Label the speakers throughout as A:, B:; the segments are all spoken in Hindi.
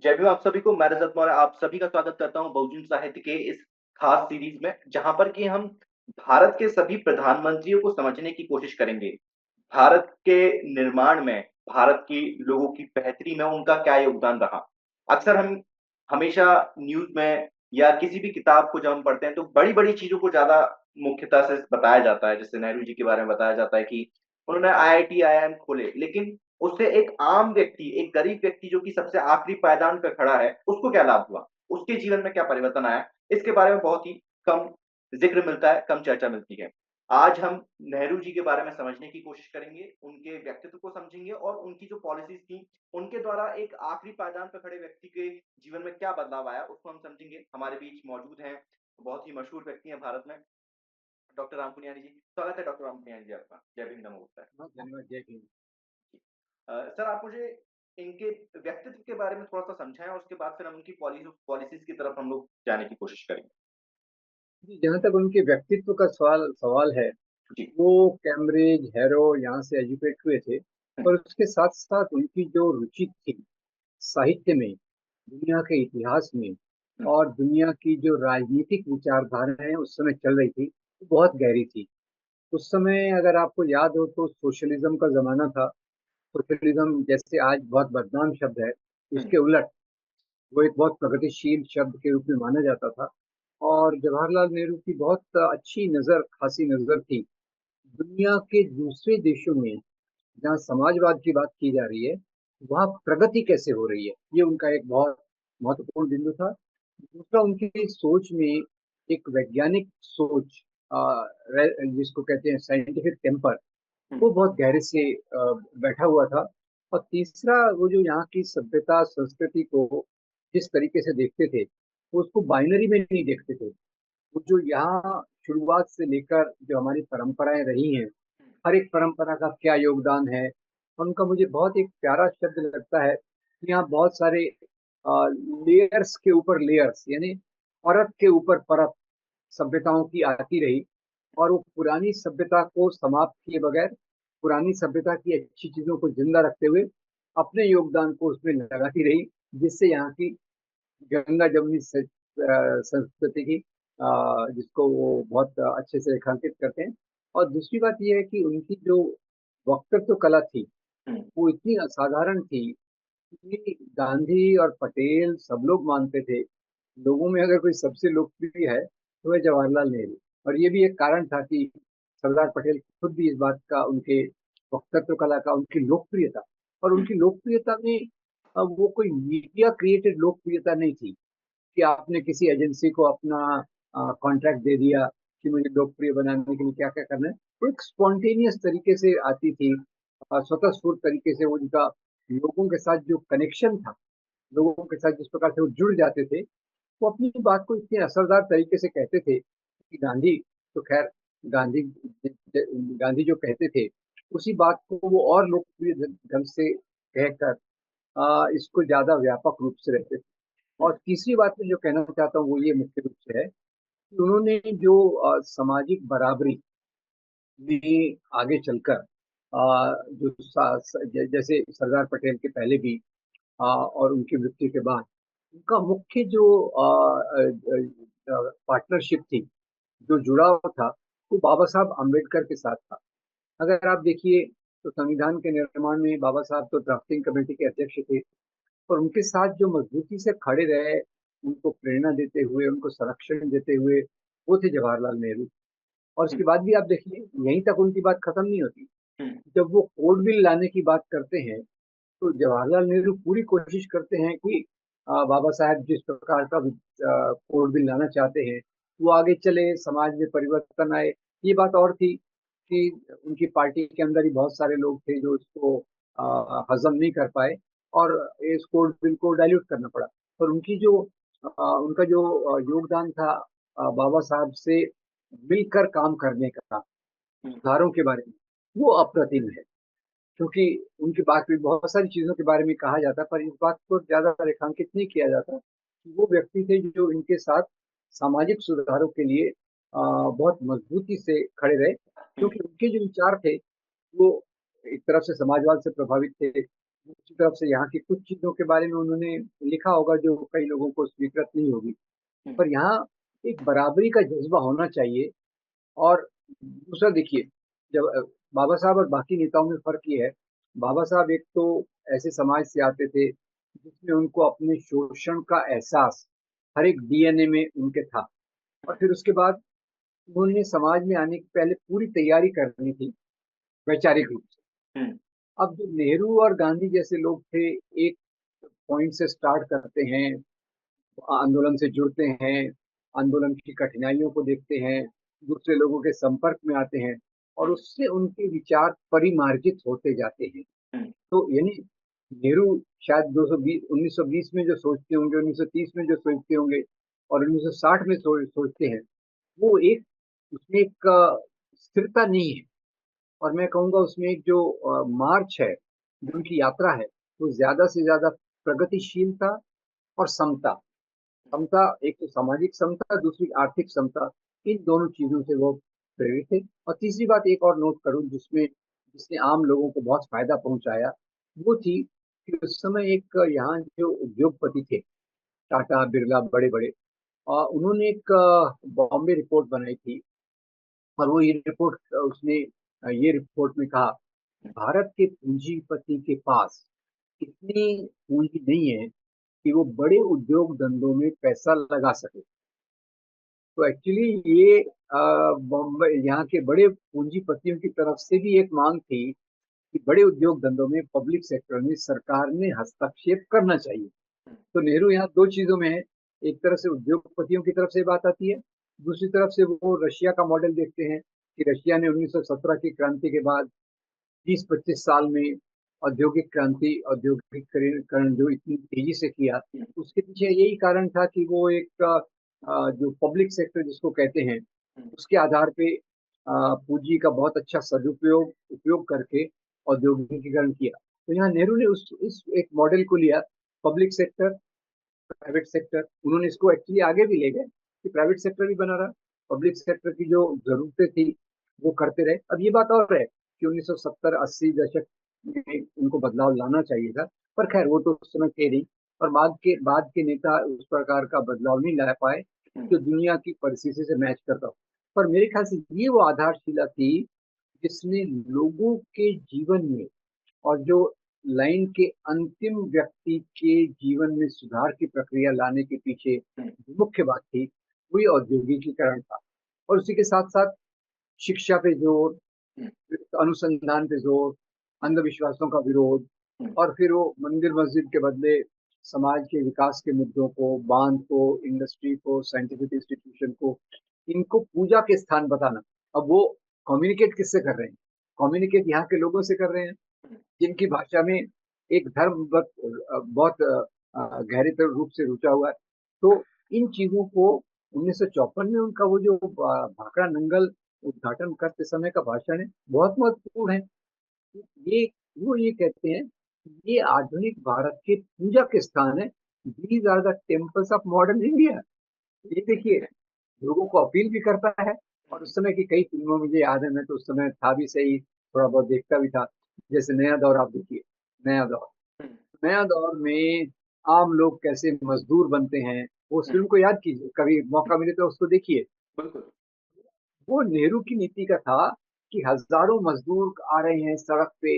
A: जय भीम आप सभी को, मैं रजत मौर्य आप सभी का स्वागत करता हूँ बहुजन साहित्य के इस खास सीरीज में, जहाँ पर कि हम भारत के सभी प्रधानमंत्रियों को समझने की कोशिश करेंगे। भारत के निर्माण में, भारत की लोगों की बेहतरी में उनका क्या योगदान रहा। अक्सर हम हमेशा न्यूज़ में या किसी भी किताब को जब हम पढ़ते हैं, तो बड़ी-बड़ी चीज़ों को ज़्यादा मुख्यता से बताया जाता है। जैसे नेहरू जी के बारे में बताया जाता है कि उन्होंने आईआईटी, आईआईएम खोले, लेकिन उससे एक आम व्यक्ति, एक गरीब व्यक्ति जो कि सबसे आखिरी पायदान पे खड़ा है, उसको क्या लाभ हुआ? उसके जीवन में क्या परिवर्तन आया? इसके बारे में बहुत ही कम ज़िक्र मिलता है, कम चर्चा मिलती है। आज हम नेहरू जी के बारे में समझने की कोशिश करेंगे, उनके व्यक्तित्व को समझेंगे और उनकी जो पॉलिसीज़ थी, उनके द्वारा एक आखिरी पायदान पे खड़े व्यक्ति के जीवन में क्या बदलाव आया, उसको हम समझेंगे। हमारे बीच मौजूद हैं, बहुत ही मशहूर व्यक्ति हैं भारत में, डॉक्टर राम पुनियानी जी। स्वागत है डॉक्टर राम पुनियानी जी आपका। जय भीम, नमो बुद्धाय।
B: हाँ, धन्यवाद, जय हिंद।
A: सर आप मुझे इनके व्यक्तित्व के बारे में थोड़ा-सा समझाएँ और उसके बाद फिर हम उनकी पॉलिसीज़ की तरफ हम लोग जाने की कोशिश करेंगे।
B: जी, जहाँ तक उनके व्यक्तित्व का सवाल सवाल है,
A: जी।
B: वो कैम्ब्रिज, हैरो यहाँ से एजुकेट हुए थे,
A: हुँ,
B: पर उसके साथ-साथ उनकी जो रुचि थी साहित्य में, दुनिया के इतिहास में
A: हुँ,
B: और दुनिया की जो राजनीतिक विचारधाराएँ उस समय चल रही थी, वो बहुत गहरी थी। उस समय अगर आपको याद हो तो सोशलिज़्म का ज़माना था। सोशलिज़्म जैसे आज बहुत बदनाम शब्द है,
A: हुँ,
B: उसके उलट वो एक बहुत प्रगतिशील शब्द के रूप में माना जाता था और जवाहरलाल नेहरू की बहुत अच्छी नज़र, खासी नज़र थी। दुनिया के दूसरे देशों में जहाँ समाजवाद की बात की जा रही है, वहाँ प्रगति कैसे हो रही है, ये उनका एक बहुत महत्वपूर्ण बिंदु था। दूसरा उनकी सोच में एक वैज्ञानिक सोच अ, जिसको कहते हैं साइंटिफिक टेम्पर,
A: हुँ,
B: वो बहुत गहरे से बैठा हुआ था। और तीसरा वो जो यहाँ की सभ्यता संस्कृति को जिस तरीके से देखते थे, वो उसको बाइनरी में नहीं देखते थे। वो जो यहाँ शुरुआत से लेकर जो हमारी परंपराएं रही हैं, हर एक परंपरा का क्या योगदान है। और उनका मुझे बहुत एक प्यारा शब्द लगता है कि यहाँ बहुत सारे लेयर्स के ऊपर लेयर्स, यानी परत के ऊपर परत सभ्यताओं की आती रही और वो पुरानी सभ्यता को समाप्त किए बगैर पुरानी सभ्यता की अच्छी चीजों को जिंदा रखते हुए अपने योगदान को उसमें लगाती रही, जिससे यहाँ की गंगा जमुनी संस्कृति की जिसको वो बहुत अच्छे से रेखांकित करते हैं। और दूसरी बात ये है कि उनकी जो वक्तृत्व कला थी,
A: हुँ,
B: वो इतनी असाधारण थी कि गांधी और पटेल सब लोग मानते थे, लोगों में अगर कोई सबसे लोकप्रिय है तो वह जवाहरलाल नेहरू। और ये भी एक कारण था कि सरदार पटेल खुद भी इस बात का, उनके वक्तृत्व कला का, उनकी लोकप्रियता और
A: हुँ,
B: उनकी लोकप्रियता में वो कोई मीडिया क्रिएटेड लोकप्रियता नहीं थी कि आपने किसी एजेंसी को अपना कॉन्ट्रैक्ट दे दिया कि मुझे लोकप्रिय बनाने के लिए क्या क्या करना है। वो एक स्पॉन्टेनियस तरीके से आती थी, स्वतःस्फूर्त तरीके से उनका लोगों के साथ जो कनेक्शन था, लोगों के साथ जिस प्रकार से वो जुड़ जाते थे, वो अपनी बात को इतने असरदार तरीके से कहते थे कि गांधी तो खैर, गांधी गांधी जो कहते थे उसी बात को वो और लोकप्रिय ढंग से कहकर इसको ज्यादा व्यापक रूप से रहते थे।
A: हुँ,
B: और तीसरी बात मैं जो कहना चाहता हूँ वो ये मुख्य रूप से है कि उन्होंने जो सामाजिक बराबरी में आगे चलकर जो जैसे सरदार पटेल के पहले भी और उनकी मृत्यु के बाद उनका मुख्य जो पार्टनरशिप थी, जो जुड़ाव था, वो बाबा साहब अम्बेडकर के साथ था। अगर आप देखिए तो संविधान के निर्माण में बाबा साहब तो ड्राफ्टिंग कमेटी के अध्यक्ष थे, और उनके साथ जो मजबूती से खड़े रहे, उनको प्रेरणा देते हुए, उनको संरक्षण देते हुए, वो थे जवाहरलाल नेहरू। और
A: हुँ,
B: उसके बाद भी आप देखिए, यहीं तक उनकी बात खत्म नहीं होती।
A: हुँ,
B: जब वो कोल बिल लाने की बात करते हैं, तो जवाहरलाल नेहरू पूरी कोशिश करते हैं कि बाबा साहब जिस प्रकार का कोल बिल लाना चाहते हैं, वो आगे चले, समाज में परिवर्तन आए। ये बात और थी कि उनकी पार्टी के अंदर ही बहुत सारे लोग थे जो इसको हजम नहीं कर पाए और इस कोल बिल को डाइल्यूट करना पड़ा। और उनका जो योगदान था बाबा साहब से मिलकर काम करने का,
A: हुँ,
B: सुधारों के बारे में, वो अप्रतिम है। क्योंकि उनकी बात में बहुत सारी चीज़ों के बारे में कहा जाता है, पर इस बात को ज़्यादा रेखांकित नहीं किया जाता कि वो व्यक्ति थे जो इनके साथ सामाजिक सुधारों के लिए बहुत मजबूती से खड़े रहे,
A: हुँ,
B: क्योंकि उनके जो विचार थे वो एक तरफ से समाजवाद से प्रभावित थे, दूसरी तरफ से यहाँ की कुछ चीजों के बारे में उन्होंने लिखा होगा जो कई लोगों को स्वीकृत नहीं होगी,
A: हुँ,
B: पर यहाँ एक बराबरी का जज्बा होना चाहिए। और दूसरा देखिए, जब बाबा साहब और बाकी नेताओं में फर्क ये है, बाबा साहब एक तो ऐसे समाज से आते थे जिसमें उनको अपने शोषण का एहसास हर एक डीएनए में उनके था। और फिर उसके बाद उन्होंने समाज में आने के पहले पूरी तैयारी करनी थी वैचारिक रूप से।
A: हुँ,
B: अब जो नेहरू और गांधी जैसे लोग थे, एक पॉइंट से स्टार्ट करते हैं, आंदोलन से जुड़ते हैं, आंदोलन की कठिनाइयों को देखते हैं, दूसरे लोगों के संपर्क में आते हैं और
A: हुँ,
B: उससे उनके विचार परिमार्जित होते जाते हैं।
A: हुँ,
B: तो यानी नेहरू शायद 220 1920 में जो सोचते होंगे, 1930 में जो सोचते होंगे और 1960 में सोचते हैं, वो एक उसमें एक स्थिरता नहीं है। और मैं कहूँगा उसमें एक जो मार्च है, जो उनकी यात्रा है, वो ज़्यादा से ज़्यादा प्रगतिशीलता और समता। समता, एक तो सामाजिक समता, दूसरी आर्थिक समता, इन दोनों चीज़ों से वो प्रेरित थे। और तीसरी बात एक और नोट करूँ जिसमें जिसने आम लोगों को बहुत फ़ायदा पहुँचाया, वो थी कि उस समय एक यहाँ जो उद्योगपति थे, टाटा, बिरला, बड़े-बड़े, उन्होंने एक बॉम्बे रिपोर्ट बनाई थी और वो ये रिपोर्ट उसने ये रिपोर्ट में कहा, भारत के पूंजीपति के पास इतनी पूंजी नहीं है कि वो बड़े उद्योग धंधों में पैसा लगा सके। तो एक्चुअली ये बॉम्बे यहाँ के बड़े पूंजीपतियों की तरफ से भी एक मांग थी कि बड़े उद्योग धंधों में पब्लिक सेक्टर में सरकार ने हस्तक्षेप करना चाहिए। तो नेहरू यहाँ दो चीजों में है, एक तरफ से उद्योगपतियों की तरफ से बात आती है, दूसरी तरफ से वो रशिया का मॉडल देखते हैं कि रशिया ने 1917 की क्रांति के बाद 20-25 साल में औद्योगिक क्रांति, औद्योगिकरण जो इतनी तेजी से किया,
A: हुँ,
B: उसके पीछे यही कारण था कि वो एक जो पब्लिक सेक्टर जिसको कहते हैं,
A: हुँ,
B: उसके आधार पे पूंजी का बहुत अच्छा सदुपयोग उपयोग करके औद्योगिकीकरण किया। तो यहाँ नेहरू ने उस इस एक मॉडल को लिया, पब्लिक सेक्टर, प्राइवेट सेक्टर, उन्होंने इसको एक्चुअली आगे भी ले गए कि प्राइवेट सेक्टर भी बना रहा, पब्लिक सेक्टर की जो जरूरतें थी वो करते रहे। अब ये बात और है कि 1970-80 दशक में उनको बदलाव लाना चाहिए था, पर खैर वो तो उस समय थे नहीं, और बाद के नेता उस प्रकार का बदलाव नहीं ला पाए
A: हुँ,
B: जो दुनिया की परिस्थिति से मैच करता हो। पर मेरे ख्याल से ये वो आधारशिला थी जिसने लोगों के जीवन में और जो लाइन के अंतिम व्यक्ति के जीवन में सुधार की प्रक्रिया लाने के पीछे
A: हुँ,
B: जो मुख्य बात थी, वही औद्योगिकीकरण था। और उसी के साथ साथ शिक्षा पे जोर,
A: हुँ,
B: अनुसंधान पे जोर, अंधविश्वासों का विरोध,
A: हुँ,
B: और फिर वो मंदिर मस्जिद के बदले समाज के विकास के मुद्दों को, बांध को, इंडस्ट्री को, साइंटिफिक इंस्टीट्यूशन को, इनको पूजा के स्थान बताना। अब वो कम्युनिकेट किससे कर रहे हैं? कम्युनिकेट यहाँ के लोगों से कर रहे हैं
A: हुँ,
B: जिनकी भाषा में एक धर्म बहुत गहरे रूप से रुचा हुआ है। तो इन चीजों को 1954 में उनका वो जो भाखड़ा नंगल उद्घाटन करते समय का भाषण है, बहुत महत्वपूर्ण है। ये वो ये कहते हैं कि ये आधुनिक भारत के पूजा के स्थान है, these are the temples of modern India. ये देखिए, लोगों को अपील भी करता है। और उस समय की कई फिल्मों में मुझे याद है, मैं तो उस समय था भी सही, थोड़ा बहुत देखता भी था। जैसे नया दौर आप देखिए, नया दौर,
A: हुँ,
B: नया दौर में आम लोग कैसे मजदूर बनते हैं, वो उस
A: हुँ,
B: फिल्म को याद कीजिए, कभी मौका मिले तो उसको देखिए।
A: बिल्कुल।
B: वो नेहरू की नीति का था कि हजारों मजदूर आ रहे हैं सड़क पे,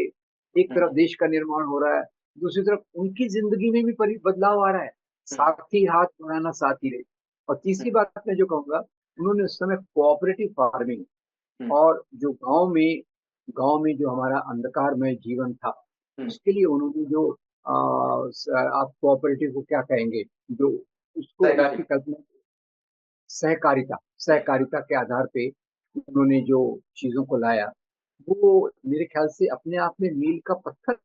B: एक
A: हुँ,
B: तरफ देश का निर्माण हो रहा है, दूसरी तरफ उनकी जिंदगी में भी बदलाव आ रहा है,
A: हुँ,
B: साथ ही हाथ बढ़ाना साथ ही रहे। और
A: हुँ,
B: तीसरी बात मैं जो कहूंगा, उन्होंने उस समय कोऑपरेटिव फार्मिंग
A: हुँ,
B: और जो गांव में जो हमारा अंधकारमय जीवन था,
A: हुँ,
B: उसके लिए उन्होंने जो आप कोऑपरेटिव को क्या कहेंगे, जो उसको
A: सहकारी।
B: उसकी कल्पना, सहकारिता,
A: हुँ,
B: सहकारिता के आधार पे उन्होंने जो चीजों को लाया, वो मेरे ख्याल से अपने आप में मील का पत्थर।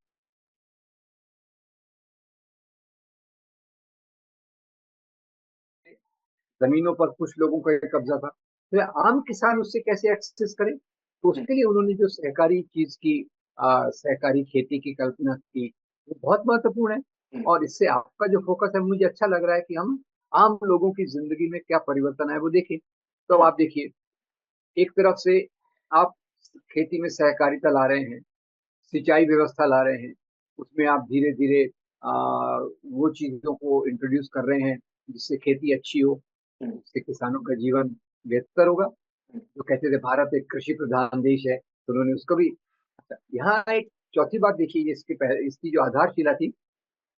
B: जमीनों पर कुछ लोगों का कब्जा था, तो आम किसान उससे कैसे एक्सेस करें, तो
A: हुँ,
B: उसके लिए उन्होंने जो सहकारी चीज की, सहकारी खेती की कल्पना की, वो बहुत महत्वपूर्ण है।
A: हुँ,
B: और इससे आपका जो फोकस है, मुझे अच्छा लग रहा है कि हम आम लोगों की जिंदगी में क्या परिवर्तन है वो देखें। तो अब
A: हुँ,
B: आप देखिए, एक तरफ से आप खेती में सहकारिता ला रहे हैं, सिंचाई व्यवस्था ला रहे हैं, उसमें आप धीरे धीरे वो चीजों को इंट्रोड्यूस कर रहे हैं जिससे खेती अच्छी हो,
A: हुँ,
B: जिससे किसानों का जीवन बेहतर होगा।
A: हुँ,
B: जो कहते थे भारत एक कृषि प्रधान देश है, तो उन्होंने उसको भी। अच्छा, यहाँ एक चौथी बात देखिए, इसके पहले इसकी जो आधारशिला थी,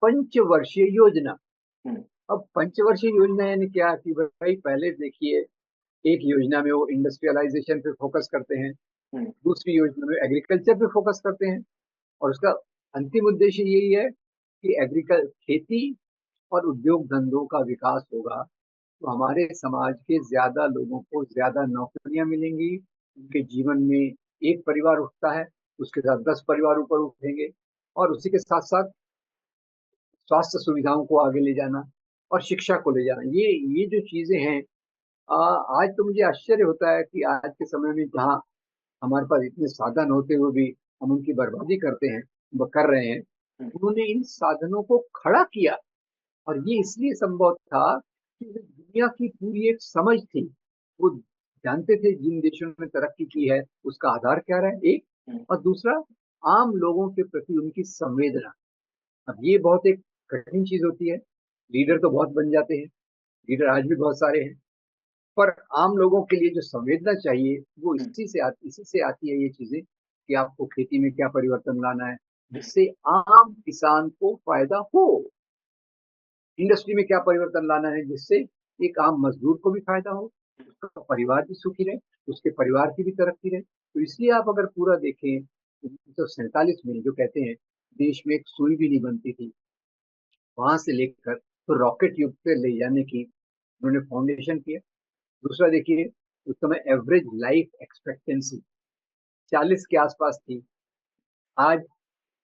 B: पंचवर्षीय योजना।
A: हुँ,
B: अब पंचवर्षीय योजना यानी क्या कि भाई पहले देखिए, एक योजना में वो इंडस्ट्रियलाइजेशन पे फोकस करते हैं,
A: हुँ,
B: दूसरी योजना में एग्रीकल्चर पे फोकस करते हैं, और उसका अंतिम उद्देश्य यही है कि एग्रीकल खेती और उद्योग धंधों का विकास होगा, तो हमारे समाज के ज्यादा लोगों को ज्यादा नौकरियां मिलेंगी, उनके जीवन में एक परिवार उठता है, उसके साथ 10 परिवार ऊपर उठेंगे, और उसी के साथ साथ स्वास्थ्य सुविधाओं को आगे ले जाना और शिक्षा को ले जाना, ये जो चीजें हैं। आज तो मुझे आश्चर्य होता है कि आज के समय में जहाँ हमारे पास इतने साधन होते हुए भी हम उनकी बर्बादी करते हैं, वो कर रहे हैं।
A: हुँ।
B: उन्होंने इन साधनों को खड़ा किया, और ये इसलिए संभव था कि जो दुनिया की पूरी एक समझ थी, वो जानते थे जिन देशों ने तरक्की की है उसका आधार क्या रहा है, एक।
A: हुँ,
B: और दूसरा, आम लोगों के प्रति उनकी संवेदना। अब ये बहुत एक कठिन चीज होती है। लीडर तो बहुत बन जाते हैं, लीडर आज भी बहुत सारे हैं, पर आम लोगों के लिए जो संवेदना चाहिए वो
A: हुँ,
B: इसी से आती है, ये चीजें कि आपको खेती में क्या परिवर्तन लाना है
A: हुँ।
B: जिससे आम किसान को फायदा हो, इंडस्ट्री में क्या परिवर्तन लाना है जिससे एक आम मजदूर को भी फायदा हो, उसका परिवार भी सुखी रहे, उसके परिवार की भी तरक्की रहे। तो इसलिए आप अगर पूरा देखें, 1947 में जो कहते हैं देश में एक सुई भी नहीं बनती थी, वहां से लेकर तो रॉकेट युग पे ले जाने की उन्होंने फाउंडेशन किया। दूसरा देखिए, उस समय एवरेज लाइफ एक्सपेक्टेंसी 40 के आसपास थी, आज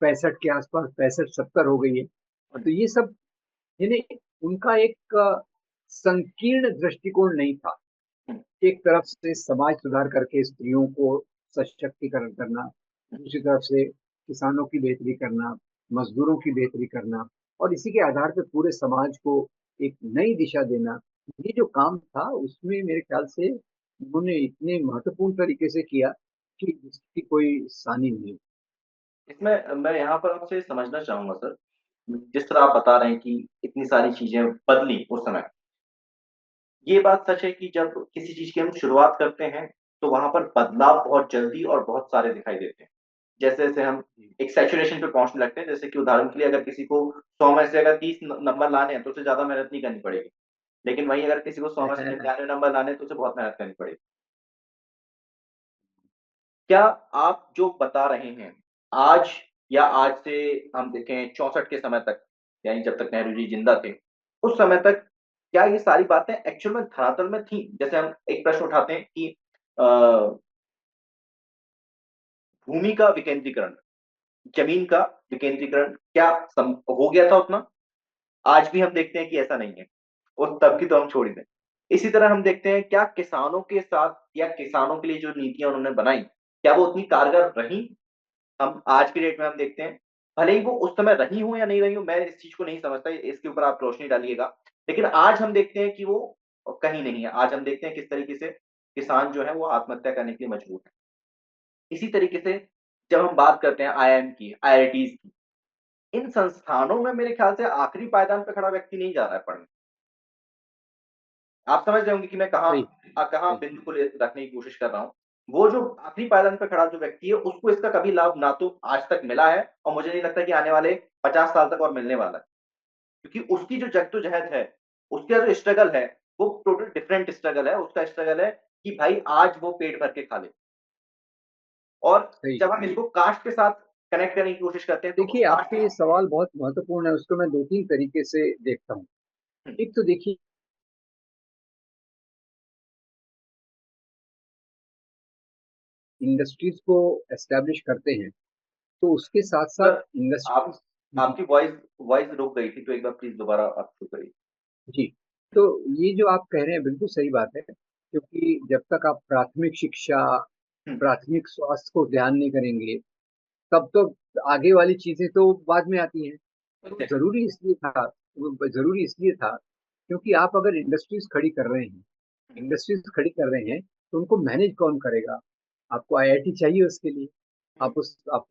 B: 65 के आसपास, 65-70 हो गई है। तो ये सब, यानी उनका एक संकीर्ण दृष्टिकोण नहीं था। एक तरफ से समाज सुधार करके स्त्रियों को सशक्तिकरण करना, दूसरी तरफ से किसानों की बेहतरी करना, मजदूरों की बेहतरी करना, और इसी के आधार पर पूरे समाज को एक नई दिशा देना, ये जो काम था उसमें मेरे ख्याल से उन्होंने इतने महत्वपूर्ण तरीके से किया कि जिसकी कोई सानी नहीं।
A: इसमें मैं यहाँ पर आपसे समझना चाहूँगा सर, जिस तरह आप बता रहे हैं कि इतनी सारी चीज़ें बदली उस समय। ये बात सच है कि जब किसी चीज़ की हम शुरुआत करते हैं, तो वहाँ पर बदलाव बहुत जल्दी और बहुत सारे दिखाई देते हैं। जैसे-जैसे हम एक सैचुरेशन पे पहुँचने लगते हैं, जैसे कि उदाहरण के लिए अगर किसी को 100 में से अगर 30 नंबर लाने हैं, तो उसे ज़्यादा मेहनत नहीं करनी पड़ेगी। लेकिन वहीं अगर किसी को 100 में से 99 नंबर लाने हैं, तो उसे बहुत मेहनत करनी पड़ेगी। क्या आप जो बता रहे हैं, आज या आज से हम देखें 64 के समय तक, यानी जब तक नेहरू जी ज़िंदा थे, उस समय तक क्या ये सारी बातें एक्चुअल में धरातल में थीं? जैसे हम एक प्रश्न उठाते हैं कि अ, भूमि का विकेंद्रीकरण, ज़मीन का विकेंद्रीकरण क्या सम हो गया था उतना? आज भी हम देखते हैं कि ऐसा नहीं है, और तब की तो हम छोड़ ही दें। इसी तरह हम देखते हैं क्या किसानों के साथ या किसानों के लिए जो नीतियाँ उन्होंने बनाई, क्या वो उतनी कारगर रहीं? हम आज की डेट में हम देखते हैं, भले ही वो उस समय रही हों या नहीं रही हों, मैं इस चीज़ को नहीं समझता, इसके ऊपर आप रोशनी डालिएगा। लेकिन आज हम देखते हैं कि वो कहीं नहीं है। आज हम देखते हैं किस तरीके से किसान जो है वो आत्महत्या करने के लिए मजबूर हैं। इसी तरीके से जब हम बात करते हैं आईआईएम की, आईआईटीज़ की, इन संस्थानों में मेरे ख्याल से आखिरी पायदान पे खड़ा व्यक्ति नहीं जा रहा है पढ़ने। आप समझ रहे होंगे कि मैं
B: सही
A: कहाँ
B: सही।
A: बिंदु को ले रखने की कोशिश कर रहा हूँ। वो जो आखिरी पायदान पे खड़ा जो व्यक्ति है, उसको इसका कभी लाभ ना तो आज तक मिला है, और मुझे नहीं लगता कि आने वाले 50 साल तक और मिलने वाला है। क्योंकि उसकी जो जद्दोजहद है, उसका जो स्ट्रगल है, वो टोटल डिफरेंट स्ट्रगल है। उसका स्ट्रगल है कि भाई आज वो पेट भर के खा ले। और
B: सही
A: जब हम
B: सही।
A: इसको कास्ट के साथ कनेक्ट करने की कोशिश करते हैं, तो उस
B: देखिए,
A: कास्ट
B: आपके ये सवाल बहुत महत्वपूर्ण है, उसको मैं दो तीन तरीके से देखता हूँ।
A: हुँ,
B: एक तो देखिए, इंडस्ट्रीज को एस्टेब्लिश करते हैं, तो उसके साथ साथ
A: सर आप
B: इंडस्ट्रीज।
A: आपकी वॉइस वॉइस रुक गई थी, तो एक बार प्लीज़ दोबारा आप शुरू करिए।
B: जी, तो ये जो आप कह रहे हैं बिल्कुल सही बात है, क्योंकि जब तक आप प्राथमिक शिक्षा,
A: हुँ,
B: प्राथमिक स्वास्थ्य को ध्यान नहीं करेंगे, तब तो आगे वाली चीजें तो बाद में आती हैं। तो
A: एग्ज़ैक्टली।
B: ज़रूरी इसलिए था क्योंकि आप अगर इंडस्ट्रीज खड़ी कर रहे हैं,
A: हुँ,
B: तो उनको मैनेज कौन करेगा? आपको आईआईटी चाहिए उसके लिए, आपको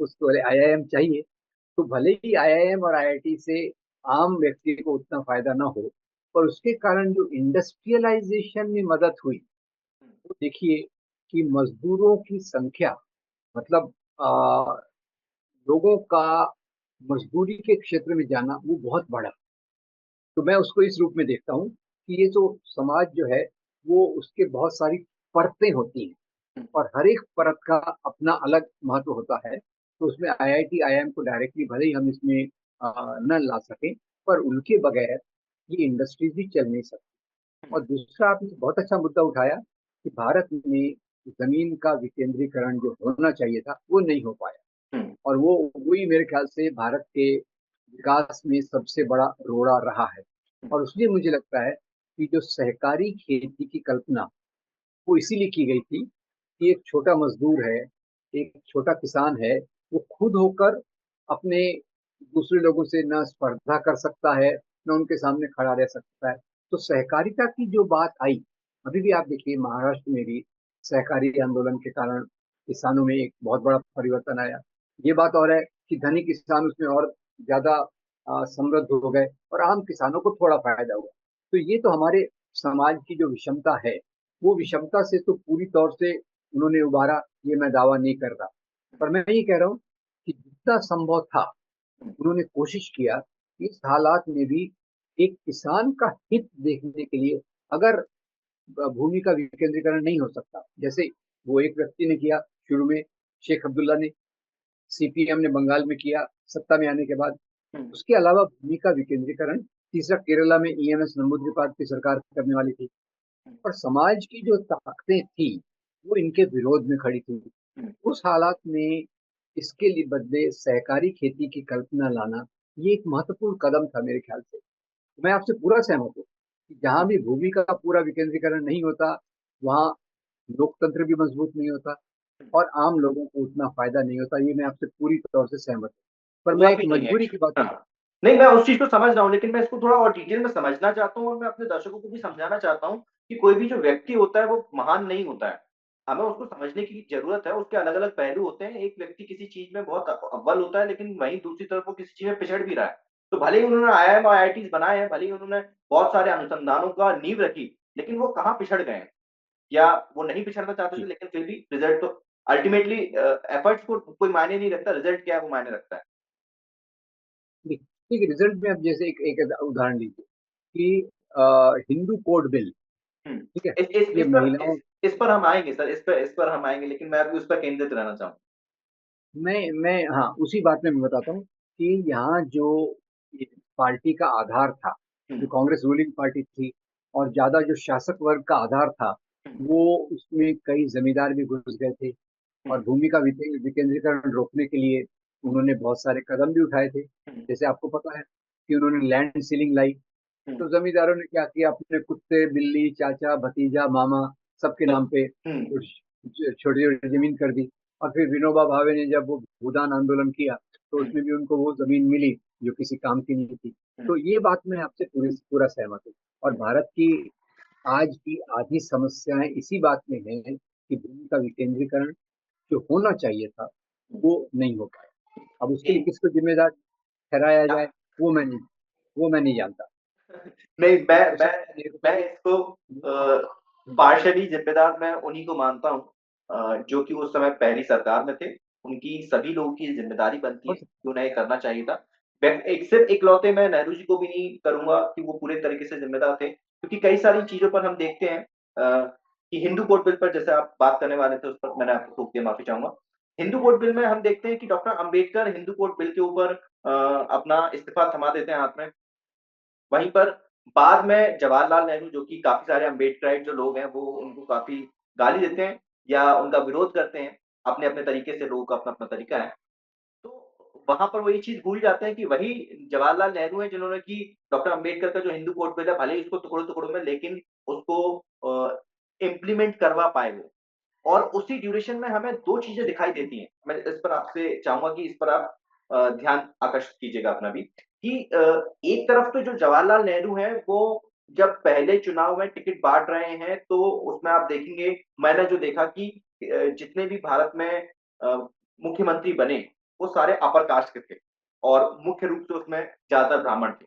B: उसके लिए आईआईएम चाहिए। तो भले ही आईआईएम और आईआईटी से आम व्यक्ति को उतना फायदा ना हो, पर उसके कारण जो इंडस्ट्रियलाइजेशन में मदद हुई, वो देखिए कि मजदूरों की संख्या, मतलब लोगों का मजदूरी के क्षेत्र में जाना वो बहुत बड़ा। तो मैं उसको इस रूप में देखता हूँ कि ये जो समाज जो है, वो उसके बहुत सारी परतें होती हैं,
A: हुँ,
B: और हर एक परत का अपना अलग महत्व होता है। तो उसमें आईआईटी आईआईएम को डायरेक्टली भले ही हम इसमें न ला सकें, पर उनके बगैर ये इंडस्ट्रीज भी चल नहीं सकती।
A: हुँ,
B: और दूसरा, आपने बहुत अच्छा मुद्दा उठाया कि भारत में जमीन का विकेंद्रीकरण जो होना चाहिए था वो नहीं हो पाया,
A: हुँ,
B: और वो वही मेरे ख्याल से भारत के विकास में सबसे बड़ा रोड़ा रहा है।
A: हुँ,
B: और इसलिए मुझे लगता है कि जो सहकारी खेती की कल्पना वो इसीलिए की गई थी कि एक छोटा मजदूर है, एक छोटा किसान है, वो खुद होकर अपने दूसरे लोगों से न स्पर्धा कर सकता है, न उनके सामने खड़ा रह सकता है। तो सहकारिता की जो बात आई, अभी भी आप देखिए महाराष्ट्र में भी सहकारी आंदोलन के कारण किसानों में एक बहुत बड़ा परिवर्तन आया। ये बात और है कि धनी किसान उसमें और ज्यादा समृद्ध हो गए, और आम किसानों को थोड़ा फायदा हुआ। तो ये तो हमारे समाज की जो विषमता है, वो विषमता से तो पूरी तौर से उन्होंने उबारा, ये मैं दावा नहीं कर रहा। पर मैं ये कह रहा हूँ कि जितना संभव था
A: हुँ,
B: उन्होंने कोशिश किया कि इस हालात में भी एक किसान का हित देखने के लिए, अगर भूमि का विकेंद्रीकरण नहीं हो सकता, जैसे वो एक व्यक्ति ने किया शुरू में, शेख अब्दुल्ला ने, सीपीएम ने बंगाल में किया सत्ता में आने के बाद।
A: हुँ,
B: उसके अलावा भूमि का विकेंद्रीकरण तीसरा केरला में ईएमएस नंबूदिरिपाद की सरकार करने वाली थी।
A: हुँ,
B: और समाज की जो ताकतें थी वो इनके विरोध में खड़ी थी।
A: हुँ,
B: उस हालात में इसके लिए बदले सहकारी खेती की कल्पना लाना, ये एक महत्वपूर्ण कदम था मेरे ख्याल से। मैं आपसे पूरा सहमत हूँ कि जहाँ भी भूमि का पूरा विकेंद्रीकरण नहीं होता, वहाँ लोकतंत्र भी मजबूत नहीं होता,
A: हुँ,
B: और आम लोगों को उतना फायदा नहीं होता। ये मैं आपसे पूरी तौर से सहमत हूँ। पर
A: हुआ
B: मैं एक
A: भी नहीं है
B: मजबूरी की
A: एक्चुअली।
B: बात करूँ।
A: हाँ। नहीं, मैं उस चीज़ को समझ रहा हूँ, लेकिन मैं इसको थोड़ा और डिटेल में समझना चाहता हूँ और मैं अपने दर्शकों को भी समझाना चाहता हूँ कि कोई भी जो व्यक्ति होता है, वो महान नहीं होता है। हमें उसको समझने की ज़रूरत है, उसके अलग-अलग पहलू होते हैं। एक व्यक्ति किसी चीज़ में बहुत अव्वल होता है, लेकिन वहीं दूसरी तरफ वो किसी चीज़ में पिछड़ भी रहा है। तो भले ही उन्होंने आईआईएम और आईआईटीज़ बनाए हैं, भले ही उन्होंने बहुत सारे अनुसंधानों का नींव रखी, लेकिन वो कहाँ पिछड़ गए हैं? या वो नहीं पिछड़ना चाहते थे,
B: जी,
A: लेकिन फिर भी रिज़ल्ट तो अल्टीमेटली एफर्ट्स को कोई मायने नहीं रखता, रिज़ल्ट क्या है वो मायने रखता है।
B: ठीक है, रिजल्ट में अब जैसे एक उदाहरण लीजिए कि हिंदू कोड बिल,
A: हुँ।
B: ठीक है,
A: इस इस
B: ये
A: इस पर
B: महिलाओं,
A: इस पर हम आएँगे सर, इस पर हम आएँगे, लेकिन मैं अभी उस पर केंद्रित रहना चाहूँगा।
B: मैं हाँ, उसी बात में मैं बताता हूँ कि यहाँ जो ये पार्टी का आधार था,
A: हुँ,
B: जो कांग्रेस रूलिंग पार्टी थी, और ज्यादा जो शासक वर्ग का आधार था,
A: हुँ,
B: वो उसमें कई जमींदार भी घुस गए थे।
A: हुँ,
B: और भूमि का विकेंद्रीकरण रोकने के लिए उन्होंने बहुत सारे कदम भी उठाए थे।
A: हुँ,
B: जैसे आपको पता है कि उन्होंने लैंड सीलिंग लाई।
A: हुँ,
B: तो जमींदारों ने क्या किया, अपने कुत्ते, बिल्ली, चाचा, भतीजा, मामा, सबके
A: सही।
B: नाम पे
A: हुँ,
B: छोटी छोटी जमीन कर दी। और फिर विनोबा भावे ने जब वो भूदान आंदोलन किया, तो
A: हुँ,
B: उसमें भी उनको वो जमीन मिली जो किसी काम की नहीं थी।
A: हुँ,
B: तो ये बात मैं आपसे पूरा सहमत हूँ। और
A: हुँ,
B: भारत की आज की आधी समस्याएं इसी बात में है कि भूमि का विकेंद्रीकरण जो होना चाहिए था,
A: हुँ।
B: वो नहीं हो पाया। अब उसके लिए
A: जी,
B: किसको जिम्मेदार ठहराया
A: क्या
B: जाए, वो मैं नहीं जानता।
A: नहीं,
B: हो
A: मैं मैं
B: सकता है
A: मैं इसको पार्शियली ज़िम्मेदार मैं उन्हीं को मानता हूँ जो कि उस समय पहली सरकार में थे। उनकी सभी लोगों की ज़िम्मेदारी बनती
B: हो
A: है
B: सकता
A: कि उन्हें ये करना चाहिए था। एक सिर्फ़ इकलौते मैं नेहरू जी को भी नहीं करूँगा कि वो पूरे तरीके से ज़िम्मेदार थे, क्योंकि कई सारी चीज़ों पर हम देखते हैं कि हिंदू कोड बिल पर जैसे आप बात करने वाले थे, उस पर मैंने आपको टोक दिया, माफ़ी चाहूँगा। हिंदू कोड बिल में हम देखते हैं कि doctor Ambedkar Hindu code bill के ऊपर अपना इस्तीफ़ा थमा देते हैं हाथ में। वहीं पर बाद में जवाहरलाल नेहरू, जो कि काफ़ी सारे अम्बेडकराइट जो लोग हैं, वो उनको काफ़ी गाली देते हैं या उनका विरोध करते हैं। अपने-अपने तरीके से, लोगों का अपना-अपना तरीका है। तो वहाँ पर वो ये चीज़ भूल जाते हैं कि वही जवाहरलाल नेहरू हैं जिन्होंने कि डॉक्टर अम्बेडकर का जो हिंदू कोड बिल है, भले ही उसको टुकड़ों-टुकड़ों में, लेकिन उसको इम्प्लीमेंट करवा पाए वो। और उसी ड्यूरेशन में हमें 2 चीज़ें दिखाई देती हैं। मैं इस पर आपसे चाहूँगा कि इस पर आप ध्यान आकर्षित कीजिएगा अपना भी कि एक तरफ तो जो जवाहरलाल नेहरू हैं, वो जब पहले चुनाव में टिकट बाँट रहे हैं, तो उसमें आप देखेंगे, मैंने जो देखा कि जितने भी भारत में मुख्यमंत्री बने, वो सारे अपर कास्ट के थे। और मुख्य रूप से उसमें ज़्यादातर ब्राह्मण थे।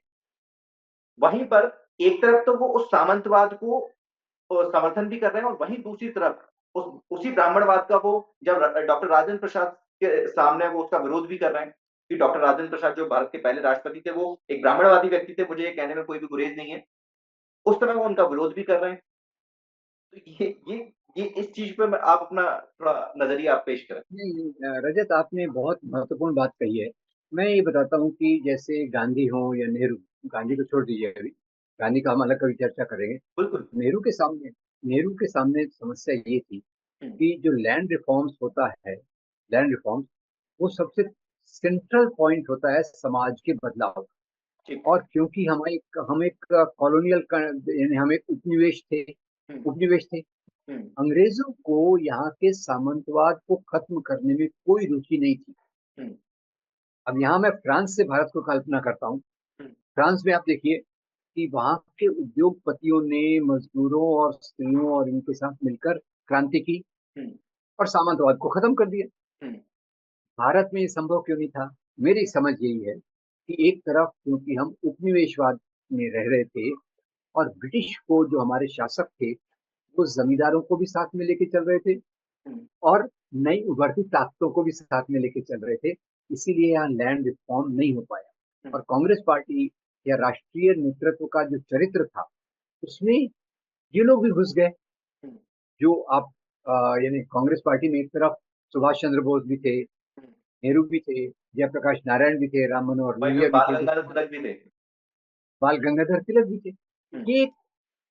A: वहीं पर एक तरफ तो वो उस सामंतवाद को समर्थन भी कर रहे हैं और वहीं दूसरी तरफ उसी ब्राह्मणवाद का वो जब डॉक्टर राजेंद्र प्रसाद के सामने वो उसका विरोध भी कर रहे हैं कि डॉक्टर राजेंद्र प्रसाद जो भारत के पहले राष्ट्रपति थे, वो एक ब्राह्मणवादी व्यक्ति थे, मुझे ये कहने में कोई भी गुरेज नहीं है। उस समय वो उनका विरोध भी कर रहे हैं। तो ये इस चीज़ पे मैं आप अपना थोड़ा नज़रिया आप पेश करें।
B: नहीं नहीं, रजत आपने बहुत महत्वपूर्ण बात कही है। मैं ये बताता हूँ कि जैसे गांधी हो या नेहरू, गांधी को छोड़ दीजिए अभी, गांधी का हम अलग कभी चर्चा करेंगे।
A: बिल्कुल।
B: नेहरू के सामने नेहरू के सामने समस्या ये थी
A: हुँ,
B: कि जो लैंड रिफॉर्म्स होता है, लैंड रिफॉर्म्स, वो सबसे सेंट्रल पॉइंट होता है समाज के बदलाव का।
A: ठीक।
B: और क्योंकि हम एक कॉलोनियल, यानी हम एक
A: हुँ,
B: उपनिवेश थे,
A: हुँ,
B: अंग्रेजों को यहाँ के सामंतवाद को खत्म करने में कोई रुचि नहीं थी।
A: हुँ,
B: अब यहाँ मैं फ्रांस से भारत को कल्पना करता हूँ।
A: हुँ,
B: फ्रांस में आप देखिए कि वहाँ के उद्योगपतियों ने मजदूरों और स्त्रियों और इनके साथ मिलकर क्रांति की
A: हुँ,
B: और सामंतवाद को खत्म कर दिया।
A: हुँ,
B: भारत में ये संभव क्यों नहीं था? मेरी समझ यही है कि एक तरफ क्योंकि हम उपनिवेशवाद में रह रहे थे और ब्रिटिश को जो हमारे शासक थे वो जमींदारों को भी साथ में लेके चल रहे थे
A: हुँ,
B: और नई उभरती ताकतों को भी साथ में लेके चल रहे थे। इसीलिए यहाँ लैंड रिफॉर्म नहीं हो पाया।
A: हुँ,
B: और कांग्रेस पार्टी या राष्ट्रीय नेतृत्व का जो चरित्र था उसमें ये लोग भी घुस गए।
A: हुँ,
B: जो आप यानी कांग्रेस पार्टी में एक तरफ सुभाष चंद्र बोस भी थे,
A: हुँ।
B: नेहरू भी थे, जयप्रकाश नारायण भी थे, राम मनोहर
A: वहीं पे
B: लोहिया भी
A: बाल
B: थे, जो
A: गंगाधर तिलक भी थे।
B: बाल गंगाधर तिलक भी थे।
A: हुँ,
B: ये एक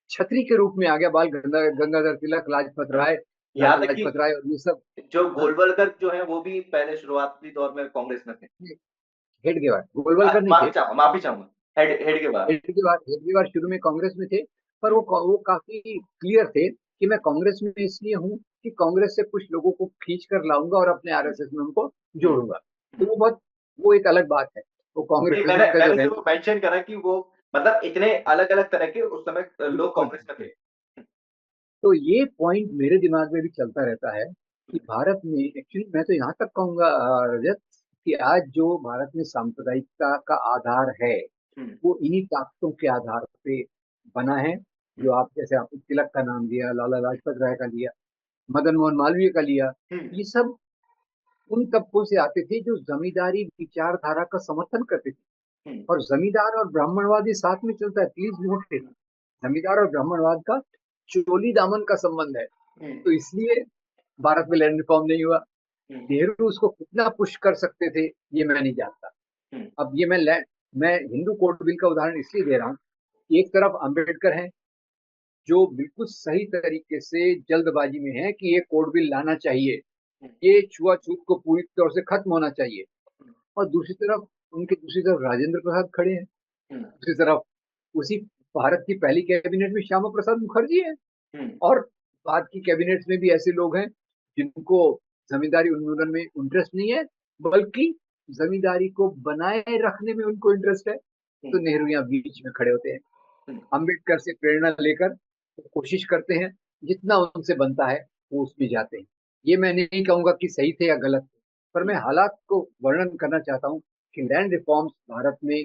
B: छतरी के रूप में आ गया, बाल गंगाधर तिलक, लाजपत
A: हाँ।
B: राय,
A: यहाँ तक कि
B: लाजपत राय और ये सब।
A: जो
B: हाँ,
A: गोलवलकर जो हैं, वो भी पहले शुरुआती दौर में कांग्रेस में थे।
B: हेडगेवार, गोलवलकर नहीं थे।
A: माफ़ी चाहूँगा, हेडगेवार।
B: हेडगेवार शुरू में कांग्रेस में थे, पर
A: हुँ,
B: वो काफी क्लियर थे कि मैं कांग्रेस में इसलिए हूँ कि कांग्रेस से कुछ लोगों को खींच कर लाऊंगा और अपने
A: हुँ,
B: आरएसएस में उनको
A: हुँ,
B: जोड़ूंगा। तो
A: हुँ।
B: वो एक अलग बात है। वो
A: नहीं,
B: कांग्रेस
A: मैंने
B: का जो
A: मैंने
B: रहन,
A: सिर्फ़ मेंशन करा कि वो मतलब इतने अलग-अलग तरह के उस समय लोग
B: बिल्कुल
A: कांग्रेस में थे।
B: बिल्कुल। तो ये पॉइंट मेरे दिमाग में भी चलता रहता है कि भारत में एक्चुअली मैं तो यहाँ तक कहूंगा रजत, कि आज जो भारत में सांप्रदायिकता का आधार है
A: हुँ,
B: वो इन्हीं ताकतों के आधार पे बना है।
A: हुँ,
B: जो आप जैसे आप तिलक का नाम लिया, लाला लाजपत राय का लिया, मदन मोहन मालवीय का लिया,
A: हुँ,
B: ये सब उन तबकों से आते थे जो जमींदारी विचारधारा का समर्थन करते थे।
A: हुँ,
B: और जमींदार और ब्राह्मणवाद ये साथ में चलता है, प्लीज नोट इट।
A: हुँ,
B: जमींदार और ब्राह्मणवाद का चोली दामन का संबंध है।
A: हुँ,
B: तो इसलिए भारत में लैंड रिफॉर्म नहीं हुआ।
A: हुँ,
B: नेहरू उसको कितना पुश कर सकते थे ये मैं नहीं जानता।
A: हुँ,
B: अब ये मैं हिंदू कोड बिल का उदाहरण इसलिए दे रहा हूँ कि एक तरफ अम्बेडकर हैं जो बिल्कुल सही तरीके से जल्दबाजी में है कि ये कोड बिल लाना चाहिए,
A: हुँ,
B: ये छुआछूत को पूरी तौर से खत्म होना चाहिए।
A: हुँ,
B: और दूसरी तरफ राजेंद्र प्रसाद खड़े हैं।
A: हुँ,
B: दूसरी तरफ उसी भारत की पहली कैबिनेट में श्यामा प्रसाद मुखर्जी है।
A: हुँ,
B: और बाद की कैबिनेट में भी ऐसे लोग हैं जिनको जमींदारी उन्मूलन में इंटरेस्ट नहीं है, बल्कि जमींदारी को बनाए रखने में उनको इंटरेस्ट है।
A: हुँ,
B: तो नेहरू यहाँ बीच में खड़े होते हैं,
A: हुँ,
B: अम्बेडकर से प्रेरणा लेकर वो कोशिश करते हैं, जितना उनसे बनता है वो उसमें जाते हैं। ये मैं नहीं कहूंगा कि सही थे या गलत थे, पर मैं हालात को वर्णन करना चाहता हूँ कि लैंड रिफॉर्म्स भारत में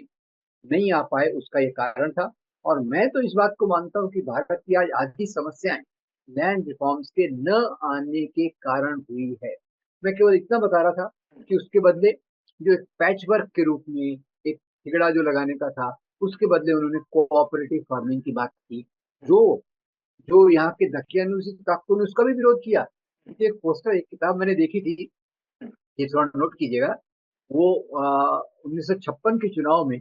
B: नहीं आ पाए, उसका ये कारण था। और मैं तो इस बात को मानता हूँ कि भारत की आज आधी समस्याएं लैंड रिफॉर्म्स के न आने के कारण हुई है। मैं केवल इतना बता रहा था कि उसके बदले जो एक पैच वर्क के रूप में एक ठिगड़ा जो लगाने का था, उसके बदले उन्होंने कोऑपरेटिव फार्मिंग की बात की,
A: हुँ,
B: जो जो यहाँ के दकियानुसी ताकतों ने उसका भी विरोध किया। एक पोस्टर, एक किताब मैंने देखी थी,
A: हुँ,
B: ये थोड़ा नोट कीजिएगा। वो 1956 के चुनाव में